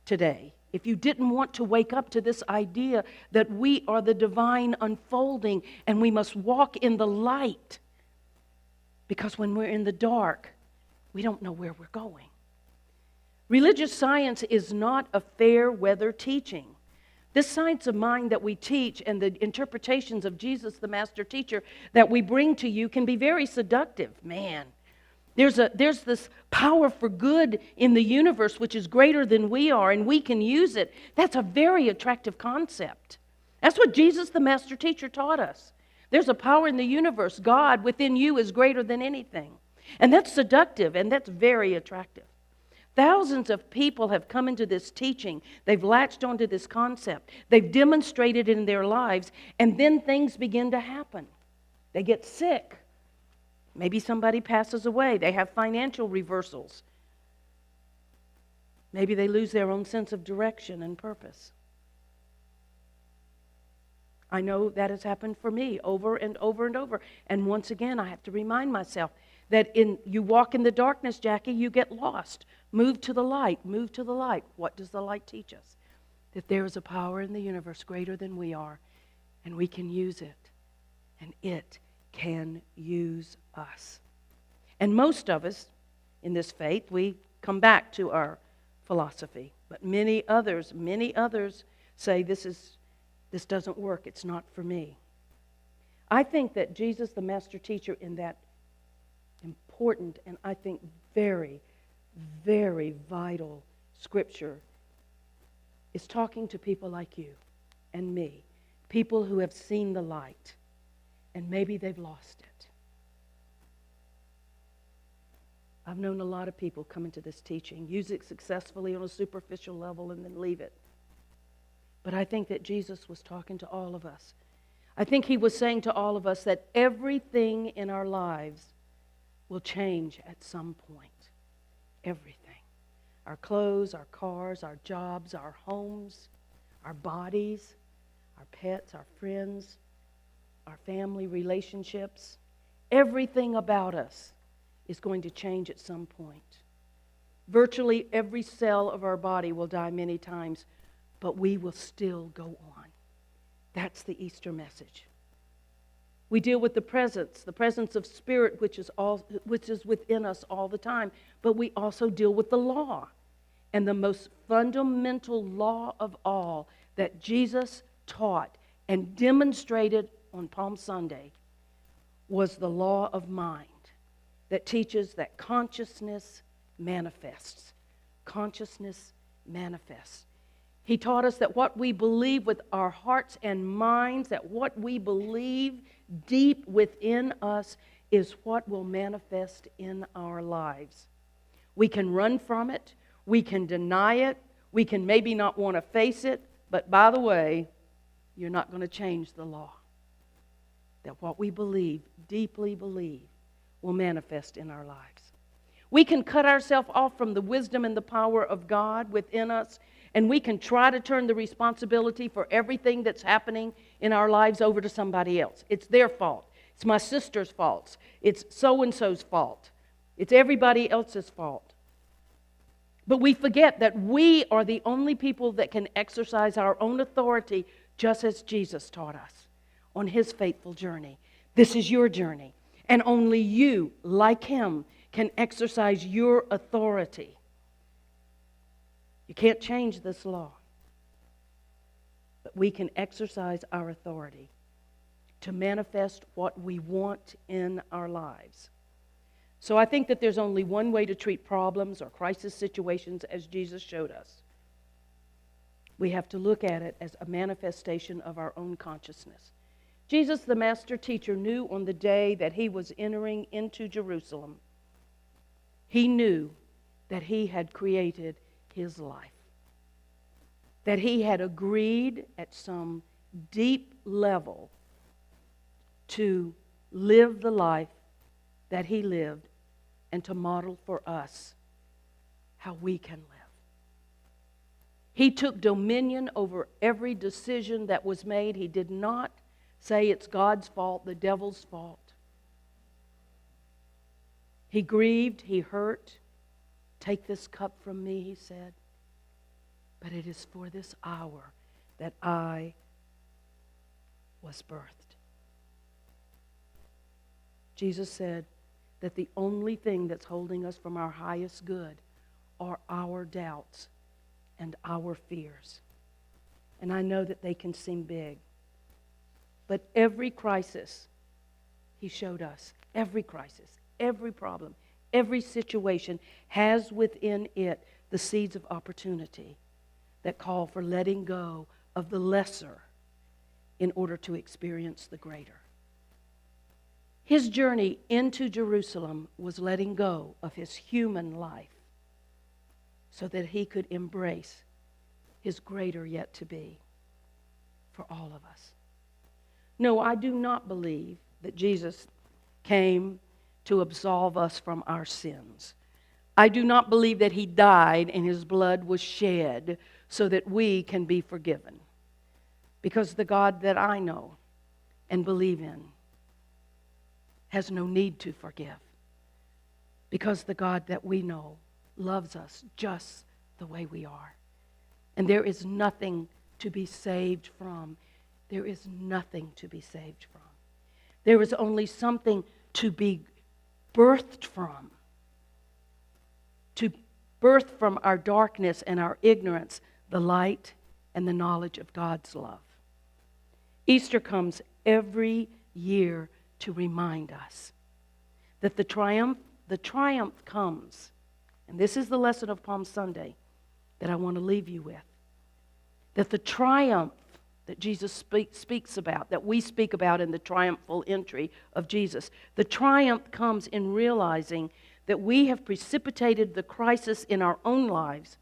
today. If you didn't want to wake up to this idea that we are the divine unfolding and we must walk in the light. Because when we're in the dark, we don't know where we're going. Religious science is not a fair weather teaching. This science of mind that we teach and the interpretations of Jesus, the master teacher, that we bring to you can be very seductive. Man, there's this power for good in the universe which is greater than we are, and we can use it. That's a very attractive concept. That's what Jesus, the master teacher, taught us. There's a power in the universe. God within you is greater than anything. And that's seductive, and that's very attractive. Thousands of people have come into this teaching. They've latched onto this concept. They've demonstrated it in their lives, and then things begin to happen. They get sick. Maybe somebody passes away. They have financial reversals. Maybe they lose their own sense of direction and purpose. I know that has happened for me over and over and over. And once again, I have to remind myself that you walk in the darkness, Jackie, you get lost. Move to the light. Move to the light. What does the light teach us? That there is a power in the universe greater than we are, and we can use it, and it can use us. And most of us in this faith, we come back to our philosophy. But many others say this doesn't work. It's not for me. I think that Jesus, the master teacher, in that important and I think very, very vital scripture, is talking to people like you and me, people who have seen the light, and maybe they've lost it. I've known a lot of people come into this teaching, use it successfully on a superficial level, and then leave it. But I think that Jesus was talking to all of us. I think he was saying to all of us that everything in our lives will change at some point. Everything. Our clothes, our cars, our jobs, our homes, our bodies, our pets, our friends, our family relationships. Everything about us is going to change at some point. Virtually every cell of our body will die many times, but we will still go on. That's the Easter message. We deal with the presence of spirit, which is within us all the time, but we also deal with the law. And the most fundamental law of all that Jesus taught and demonstrated on Palm Sunday was the law of mind, that teaches that consciousness manifests. Consciousness manifests. He taught us that what we believe with our hearts and minds, that what we believe deep within us is what will manifest in our lives. We can run from it. We can deny it. We can maybe not want to face it. But by the way, you're not going to change the law. That what we believe, deeply believe, will manifest in our lives. We can cut ourselves off from the wisdom and the power of God within us, and we can try to turn the responsibility for everything that's happening in our lives over to somebody else. It's their fault. It's my sister's fault. It's so-and-so's fault. It's everybody else's fault. But we forget that we are the only people that can exercise our own authority, just as Jesus taught us on his faithful journey. This is your journey. And only you, like him, can exercise your authority. You can't change this law. But we can exercise our authority. to manifest what we want in our lives. So I think that there's only one way to treat problems or crisis situations as Jesus showed us. We have to look at it as a manifestation of our own consciousness. Jesus, the master teacher, knew on the day that he was entering into Jerusalem, he knew that he had created his life, that he had agreed at some deep level to live the life that he lived and to model for us how we can live. He took dominion over every decision that was made. He did not say it's God's fault, the devil's fault. He grieved, he hurt. Take this cup from me, he said. But it is for this hour that I was birthed. Jesus said that the only thing that's holding us from our highest good are our doubts and our fears. And I know that they can seem big. But every crisis, he showed us, every crisis, every problem, every situation has within it the seeds of opportunity that call for letting go of the lesser in order to experience the greater. His journey into Jerusalem was letting go of his human life so that he could embrace his greater yet to be for all of us. No, I do not believe that Jesus came to absolve us from our sins. I do not believe that he died and his blood was shed so that we can be forgiven. Because the God that I know and believe in has no need to forgive. Because the God that we know loves us just the way we are. And there is nothing to be saved from. There is nothing to be saved from. There is only something to be birthed from. To birth from our darkness and our ignorance the light and the knowledge of God's love. Easter comes every year to remind us that the triumph comes. And this is the lesson of Palm Sunday that I want to leave you with. That the triumph that Jesus speaks about, that we speak about in the triumphal entry of Jesus, the triumph comes in realizing that we have precipitated the crisis in our own lives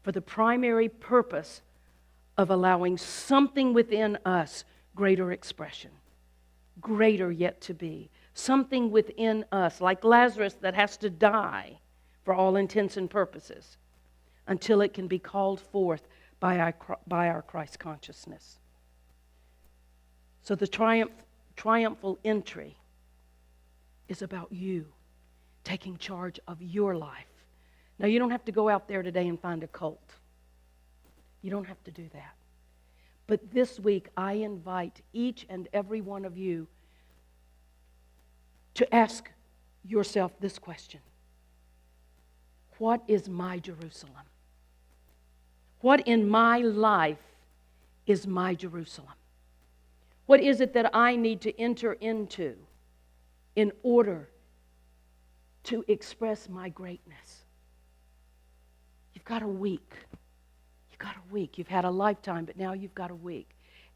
for the primary purpose of allowing something within us greater expression, greater yet to be. Something within us, like Lazarus, that has to die for all intents and purposes until it can be called forth by our Christ consciousness. So the triumphal entry is about you taking charge of your life. Now, you don't have to go out there today and find a cult. You don't have to do that. But this week, I invite each and every one of you to ask yourself this question. What is my Jerusalem? What in my life is my Jerusalem? What is it that I need to enter into in order to express my greatness? You've got a week. You've got a week. You've had a lifetime, but now you've got a week.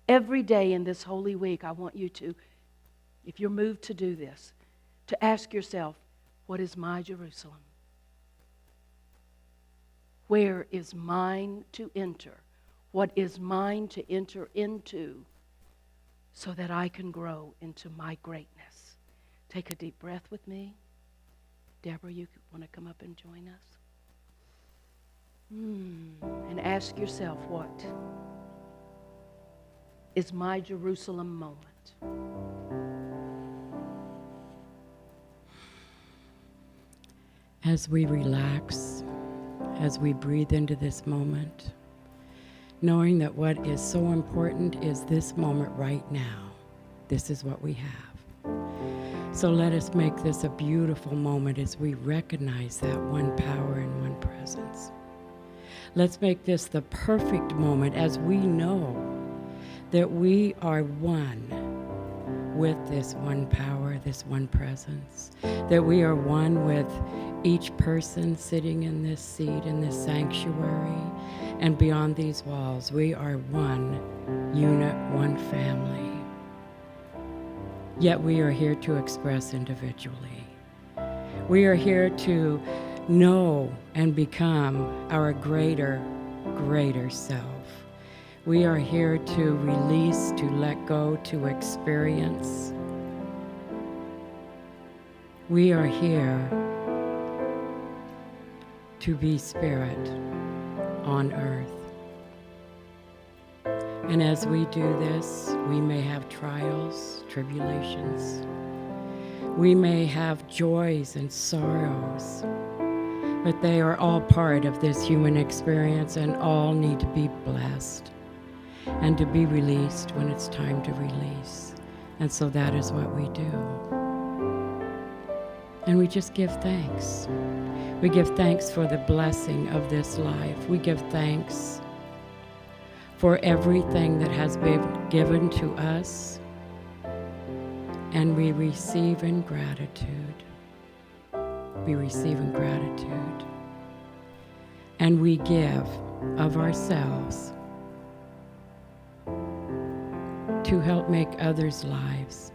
Every day in this Holy Week, I want you to, if you're moved to do this, to ask yourself, what is my Jerusalem? Where is mine to enter? What is mine to enter into so that I can grow into my greatness? Take a deep breath with me. Deborah, you want to come up and join us? And ask yourself, what is my Jerusalem moment? As we relax, as we breathe into this moment, knowing that what is so important is this moment right now. This is what we have. So let us make this a beautiful moment as we recognize that one power and one presence. Let's make this the perfect moment as we know that we are one with this one power, this one presence, that we are one with each person sitting in this seat, in this sanctuary, and beyond these walls. We are one unit, one family. Yet we are here to express individually. We are here to know and become our greater self. We are here to release, to let go, to experience. We are here to be spirit on earth. And as we do this, we may have trials, tribulations. We may have joys and sorrows, but they are all part of this human experience and all need to be blessed and to be released when it's time to release. And so that is what we do. And we just give thanks. We give thanks for the blessing of this life. We give thanks for everything that has been given to us, and we receive in gratitude. We receive in gratitude. And we give of ourselves to help make others' lives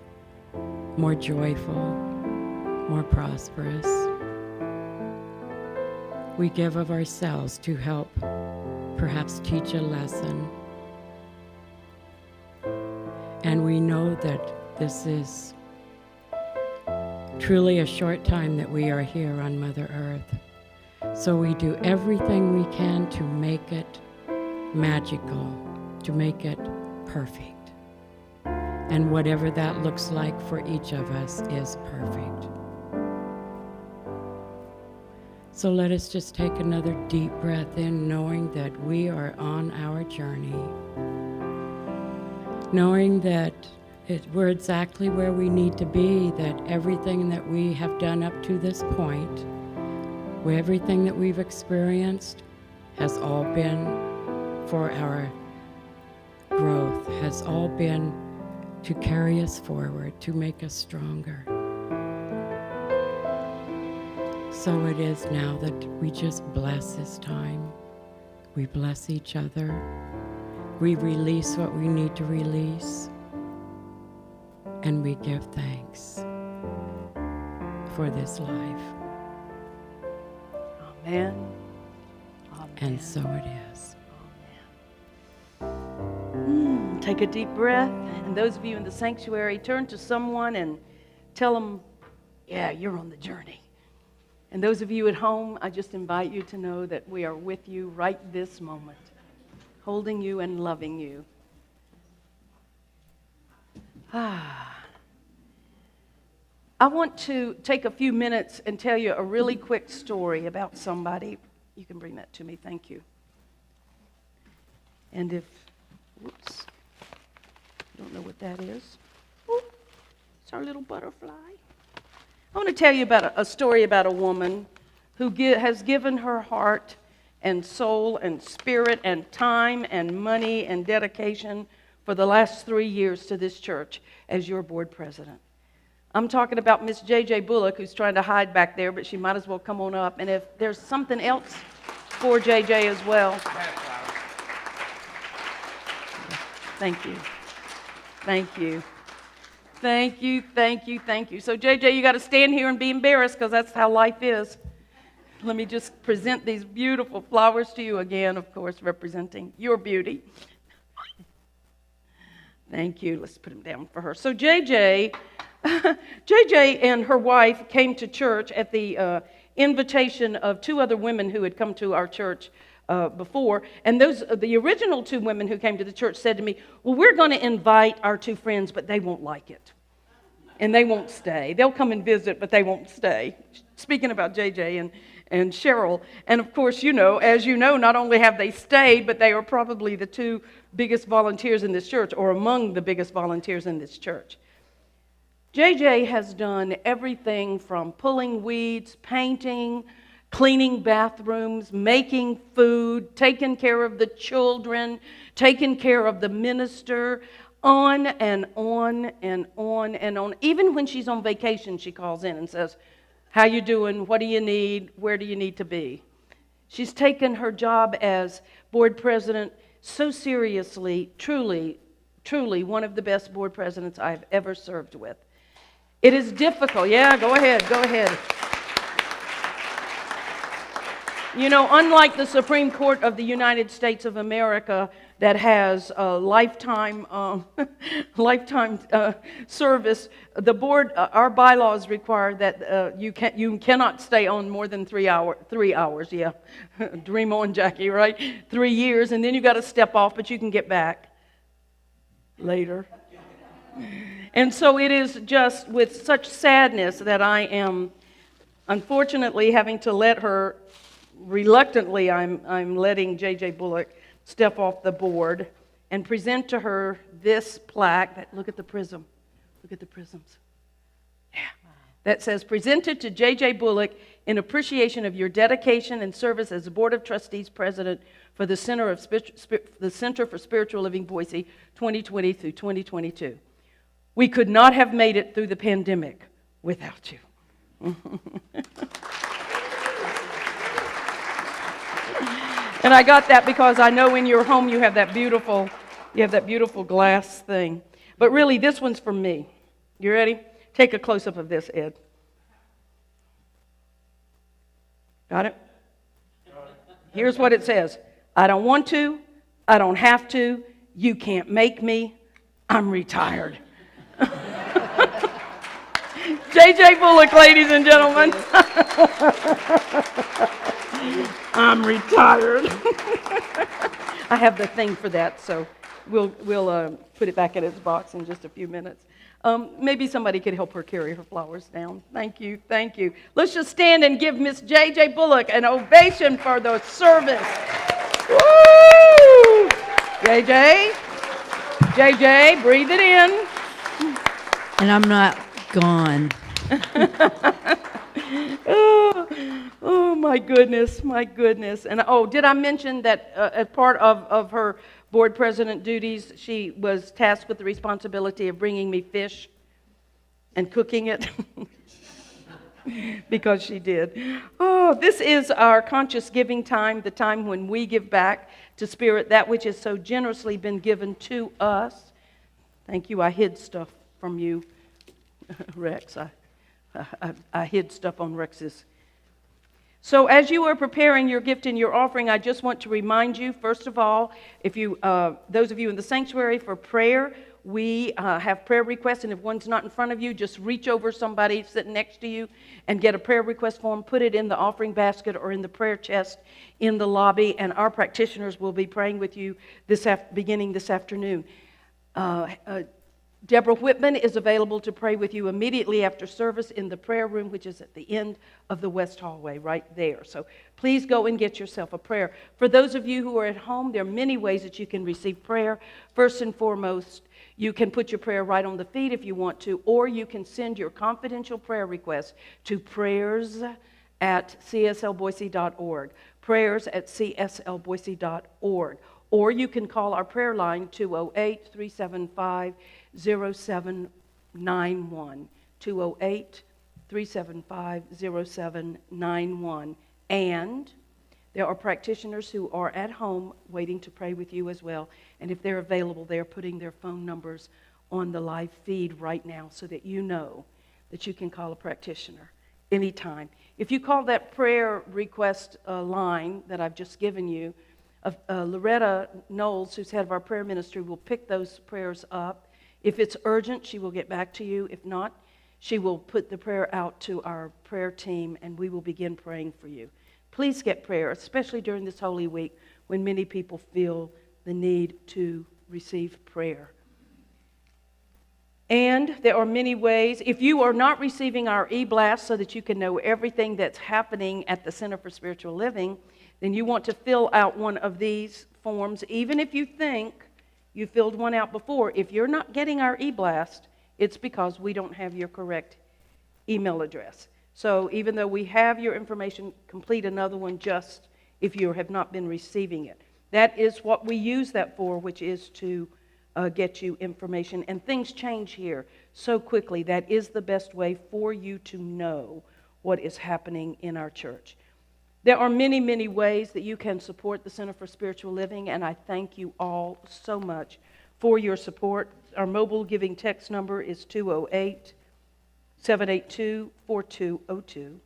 more joyful, more prosperous. We give of ourselves to help perhaps teach a lesson. And we know that this is truly a short time that we are here on Mother Earth. So we do everything we can to make it magical, to make it perfect. And whatever that looks like for each of us is perfect. So let us just take another deep breath in, knowing that we are on our journey. Knowing that we're exactly where we need to be, that everything that we have done up to this point, where everything that we've experienced has all been for our growth, has all been to carry us forward, to make us stronger. So it is now that we just bless this time. We bless each other. We release what we need to release. And we give thanks for this life. Amen. Amen. And so it is. Take a deep breath. And those of you in the sanctuary, turn to someone and tell them, yeah, you're on the journey. And those of you at home, I just invite you to know that we are with you right this moment, holding you and loving you. I want to take a few minutes and tell you a really quick story about somebody. You can bring that to me, thank you. And if, whoops, I don't know what that is. Ooh, it's our little butterfly. I want to tell you about a story about a woman who has given her heart and soul and spirit and time and money and dedication for the last 3 years to this church as your board president. I'm talking about Miss J.J. Bullock, who's trying to hide back there, but she might as well come on up. And if there's something else for J.J. as well. Thank you. Thank you. Thank you, thank you, thank you. So, J.J., you got to stand here and be embarrassed because that's how life is. Let me just present these beautiful flowers to you again, of course, representing your beauty. Thank you. Let's put them down for her. So, J.J. and her wife came to church at the invitation of 2 other women who had come to our church before. And the original 2 women who came to the church said to me, well, we're going to invite our 2 friends, but they won't like it. And they won't stay. They'll come and visit, but they won't stay. Speaking about JJ and Cheryl. And of course, as you know, not only have they stayed, but they are probably the 2 biggest volunteers in this church, or among the biggest volunteers in this church. JJ has done everything from pulling weeds, painting, cleaning bathrooms, making food, taking care of the children, taking care of the minister, on and on and on and on. Even when she's on vacation, she calls in and says, how you doing? What do you need? Where do you need to be? She's taken her job as board president so seriously, truly, truly one of the best board presidents I've ever served with. It is difficult. Yeah, go ahead. You know, unlike the Supreme Court of the United States of America that has a lifetime service, the board, our bylaws require that you cannot stay on more than 3 hours. Yeah, dream on, Jackie, right? 3 years, and then you got to step off, but you can get back later. And so it is just with such sadness that I am unfortunately having to let her. Reluctantly, I'm letting J.J. Bullock step off the board and present to her this plaque. Look at the prism. Look at the prisms. Yeah. That says, presented to J.J. Bullock in appreciation of your dedication and service as the Board of Trustees President for the Center for Spiritual Living Boise 2020 through 2022. We could not have made it through the pandemic without you. And I got that because I know in your home you have that beautiful glass thing. But really, this one's for me. You ready? Take a close-up of this, Ed. Got it? Here's what it says. I don't want to. I don't have to. You can't make me. I'm retired. J.J. Bullock, ladies and gentlemen. I'm retired. I have the thing for that, so we'll put it back in its box in just a few minutes. Maybe somebody could help her carry her flowers down. Thank you. Let's just stand and give Miss J.J. Bullock an ovation for the service. Woo! J.J., breathe it in. And I'm not gone. Oh, my goodness. And did I mention that as part of her board president duties, she was tasked with the responsibility of bringing me fish and cooking it? Because she did. Oh, this is our conscious giving time, the time when we give back to Spirit that which has so generously been given to us. Thank you. I hid stuff from you, Rex. I hid stuff on Rex's. So as you are preparing your gift and your offering, I just want to remind you, first of all, if you, those of you in the sanctuary for prayer, we have prayer requests, and if one's not in front of you, just reach over somebody sitting next to you and get a prayer request form, put it in the offering basket or in the prayer chest in the lobby, and our practitioners will be praying with you beginning this afternoon. Deborah Whitman is available to pray with you immediately after service in the prayer room, which is at the end of the west hallway right there. So please go and get yourself a prayer. For those of you who are at home, there are many ways that you can receive prayer. First and foremost, you can put your prayer right on the feed if you want to, or you can send your confidential prayer request to prayers@cslboise.org, prayers@cslboise.org. Or you can call our prayer line, 208-375-0791, 208-375-0791. And there are practitioners who are at home waiting to pray with you as well. And if they're available, they're putting their phone numbers on the live feed right now so that you know that you can call a practitioner anytime. If you call that prayer request line that I've just given you, Loretta Knowles, who's head of our prayer ministry, will pick those prayers up. If it's urgent, she will get back to you. If not, she will put the prayer out to our prayer team, and we will begin praying for you. Please get prayer, especially during this Holy Week when many people feel the need to receive prayer. And there are many ways. If you are not receiving our e-blast so that you can know everything that's happening at the Center for Spiritual Living, then you want to fill out one of these forms, even if you think you filled one out before. If you're not getting our e-blast, it's because we don't have your correct email address. So even though we have your information, complete another one just if you have not been receiving it. That is what we use that for, which is to get you information. And things change here so quickly. That is the best way for you to know what is happening in our church. There are many, many ways that you can support the Center for Spiritual Living, and I thank you all so much for your support. Our mobile giving text number is 208-782-4202,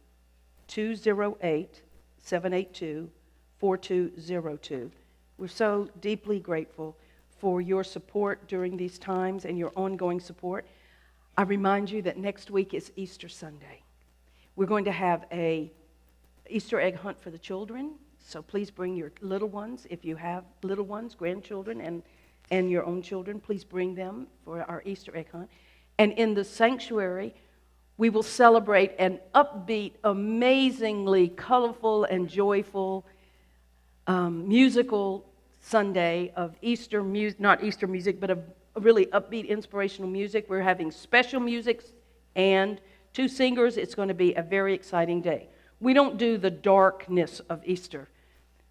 208-782-4202. We're so deeply grateful for your support during these times and your ongoing support. I remind you that next week is Easter Sunday. We're going to have a Easter egg hunt for the children, so please bring your little ones. If you have little ones, grandchildren, and your own children, please bring them for our Easter egg hunt. And in the sanctuary, we will celebrate an upbeat, amazingly colorful and joyful musical Sunday of Easter music, not Easter music, but a really upbeat, inspirational music. We're having special music and 2 singers. It's going to be a very exciting day. We don't do the darkness of Easter.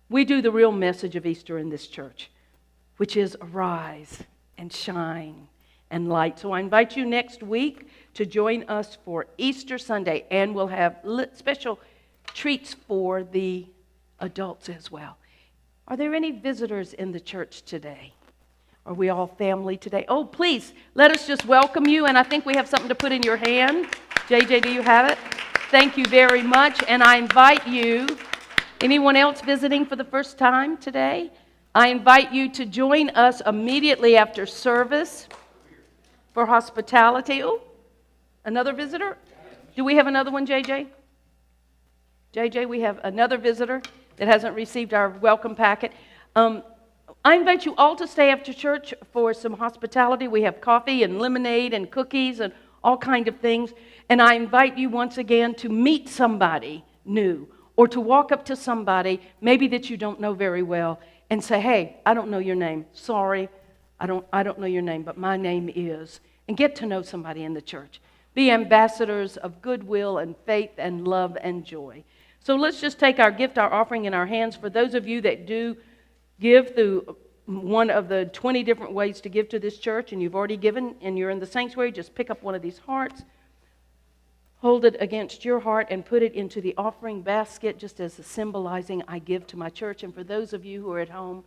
We do the real message of Easter in this church, which is arise and shine and light. So I invite you next week to join us for Easter Sunday, and we'll have special treats for the adults as well. Are there any visitors in the church today? Are we all family today? Oh, please, let us just welcome you, and I think we have something to put in your hand. JJ, do you have it? Thank you very much, and I invite you, anyone else visiting for the first time today, I invite you to join us immediately after service for hospitality. Oh, another visitor? Do we have another one, JJ? JJ, we have another visitor that hasn't received our welcome packet. I invite you all to stay after church for some hospitality. We have coffee and lemonade and cookies and all kinds of things. And I invite you once again to meet somebody new or to walk up to somebody maybe that you don't know very well and say, hey, I don't know your name. Sorry, I don't know your name, but my name is. And get to know somebody in the church. Be ambassadors of goodwill and faith and love and joy. So let's just take our gift, our offering in our hands. For those of you that do give through one of the 20 different ways to give to this church, and you've already given and you're in the sanctuary, just pick up one of these hearts, hold it against your heart, and put it into the offering basket just as a symbolizing I give to my church. And for those of you who are at home,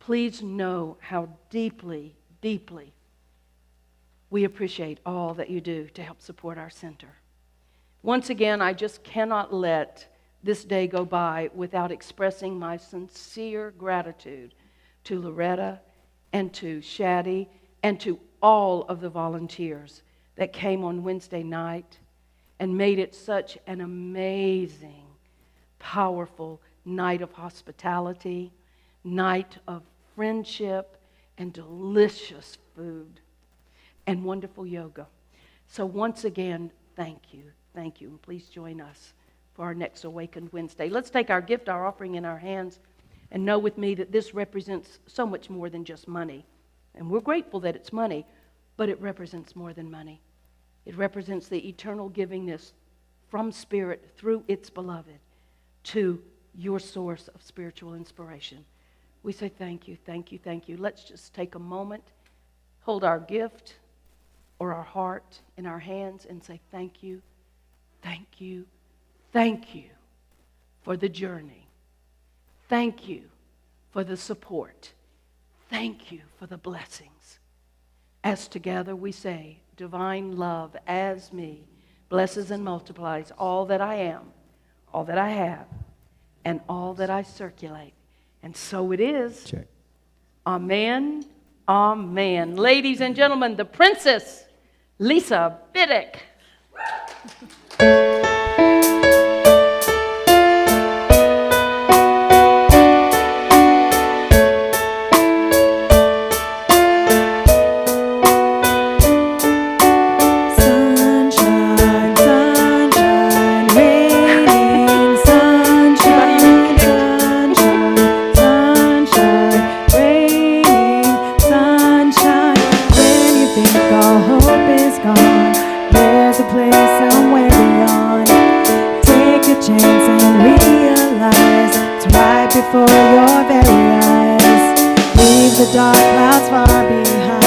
please know how deeply, deeply we appreciate all that you do to help support our center. Once again, I just cannot let this day go by without expressing my sincere gratitude to Loretta and to Shaddy and to all of the volunteers that came on Wednesday night and made it such an amazing, powerful night of hospitality, night of friendship and delicious food and wonderful yoga. So once again, thank you. Thank you. And please join us for our next Awakened Wednesday. Let's take our gift, our offering in our hands, and know with me that this represents so much more than just money. And we're grateful that it's money, but it represents more than money. It represents the eternal givingness from Spirit through its beloved to your source of spiritual inspiration. We say thank you, thank you, thank you. Let's just take a moment, hold our gift or our heart in our hands and say thank you, thank you, thank you for the journey. Thank you for the support. Thank you for the blessings. As together we say, divine love as me blesses and multiplies all that I am, all that I have, and all that I circulate. And so it is. Check. Amen. Amen. Ladies and gentlemen, the Princess Lisa Bittick. Before your very eyes, leave the dark clouds far behind.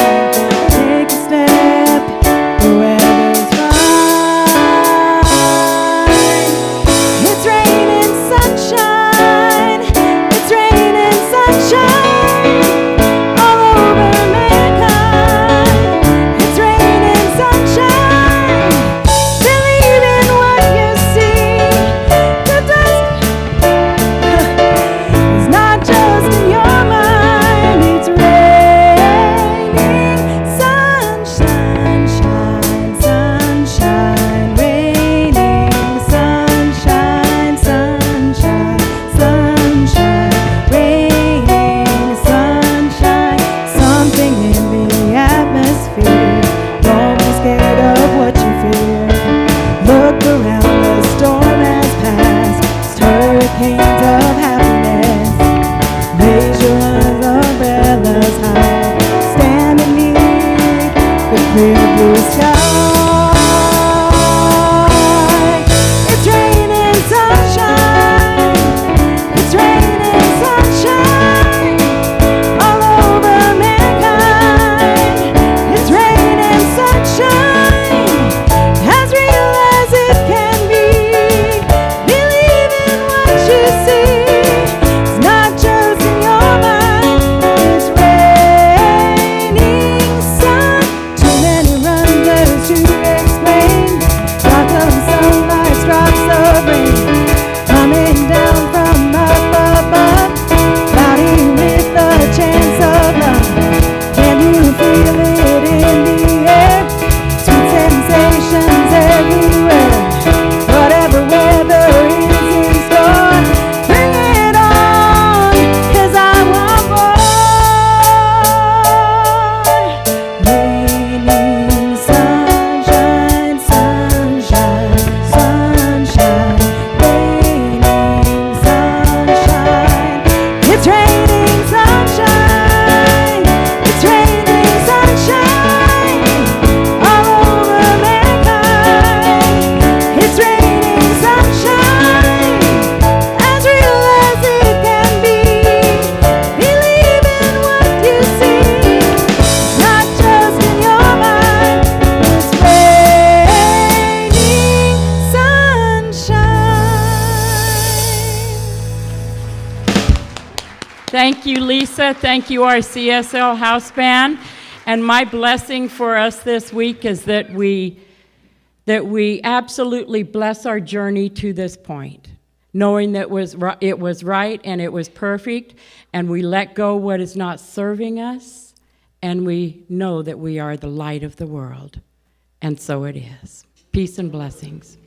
clear blue sky. It's raining sunshine. It's raining sunshine all over mankind. It's raining sunshine, as real as it can be. Believe in what you see. It's not just in your mind. It's raining sun. Too many run letters to explain. Sparkle sunlight, drops of rain coming down from up above. Cloudy with a chance of love. Can you feel it in the air? Sweet sensations everywhere. Whatever weather is in store, bring it on, 'cause I want more. Raining sunshine, sunshine, sunshine. Raining sunshine. It's raining sunshine. It's raining sunshine all over mankind. It's raining sunshine, as real as it can be. Believe in what you see. It's not just in your mind. It's raining sunshine. Thank you, Lisa. Thank you, our CSL house band. And my blessing for us this week is that we absolutely bless our journey to this point, knowing that it was right and it was perfect, and we let go what is not serving us, and we know that we are the light of the world. And so it is. Peace and blessings.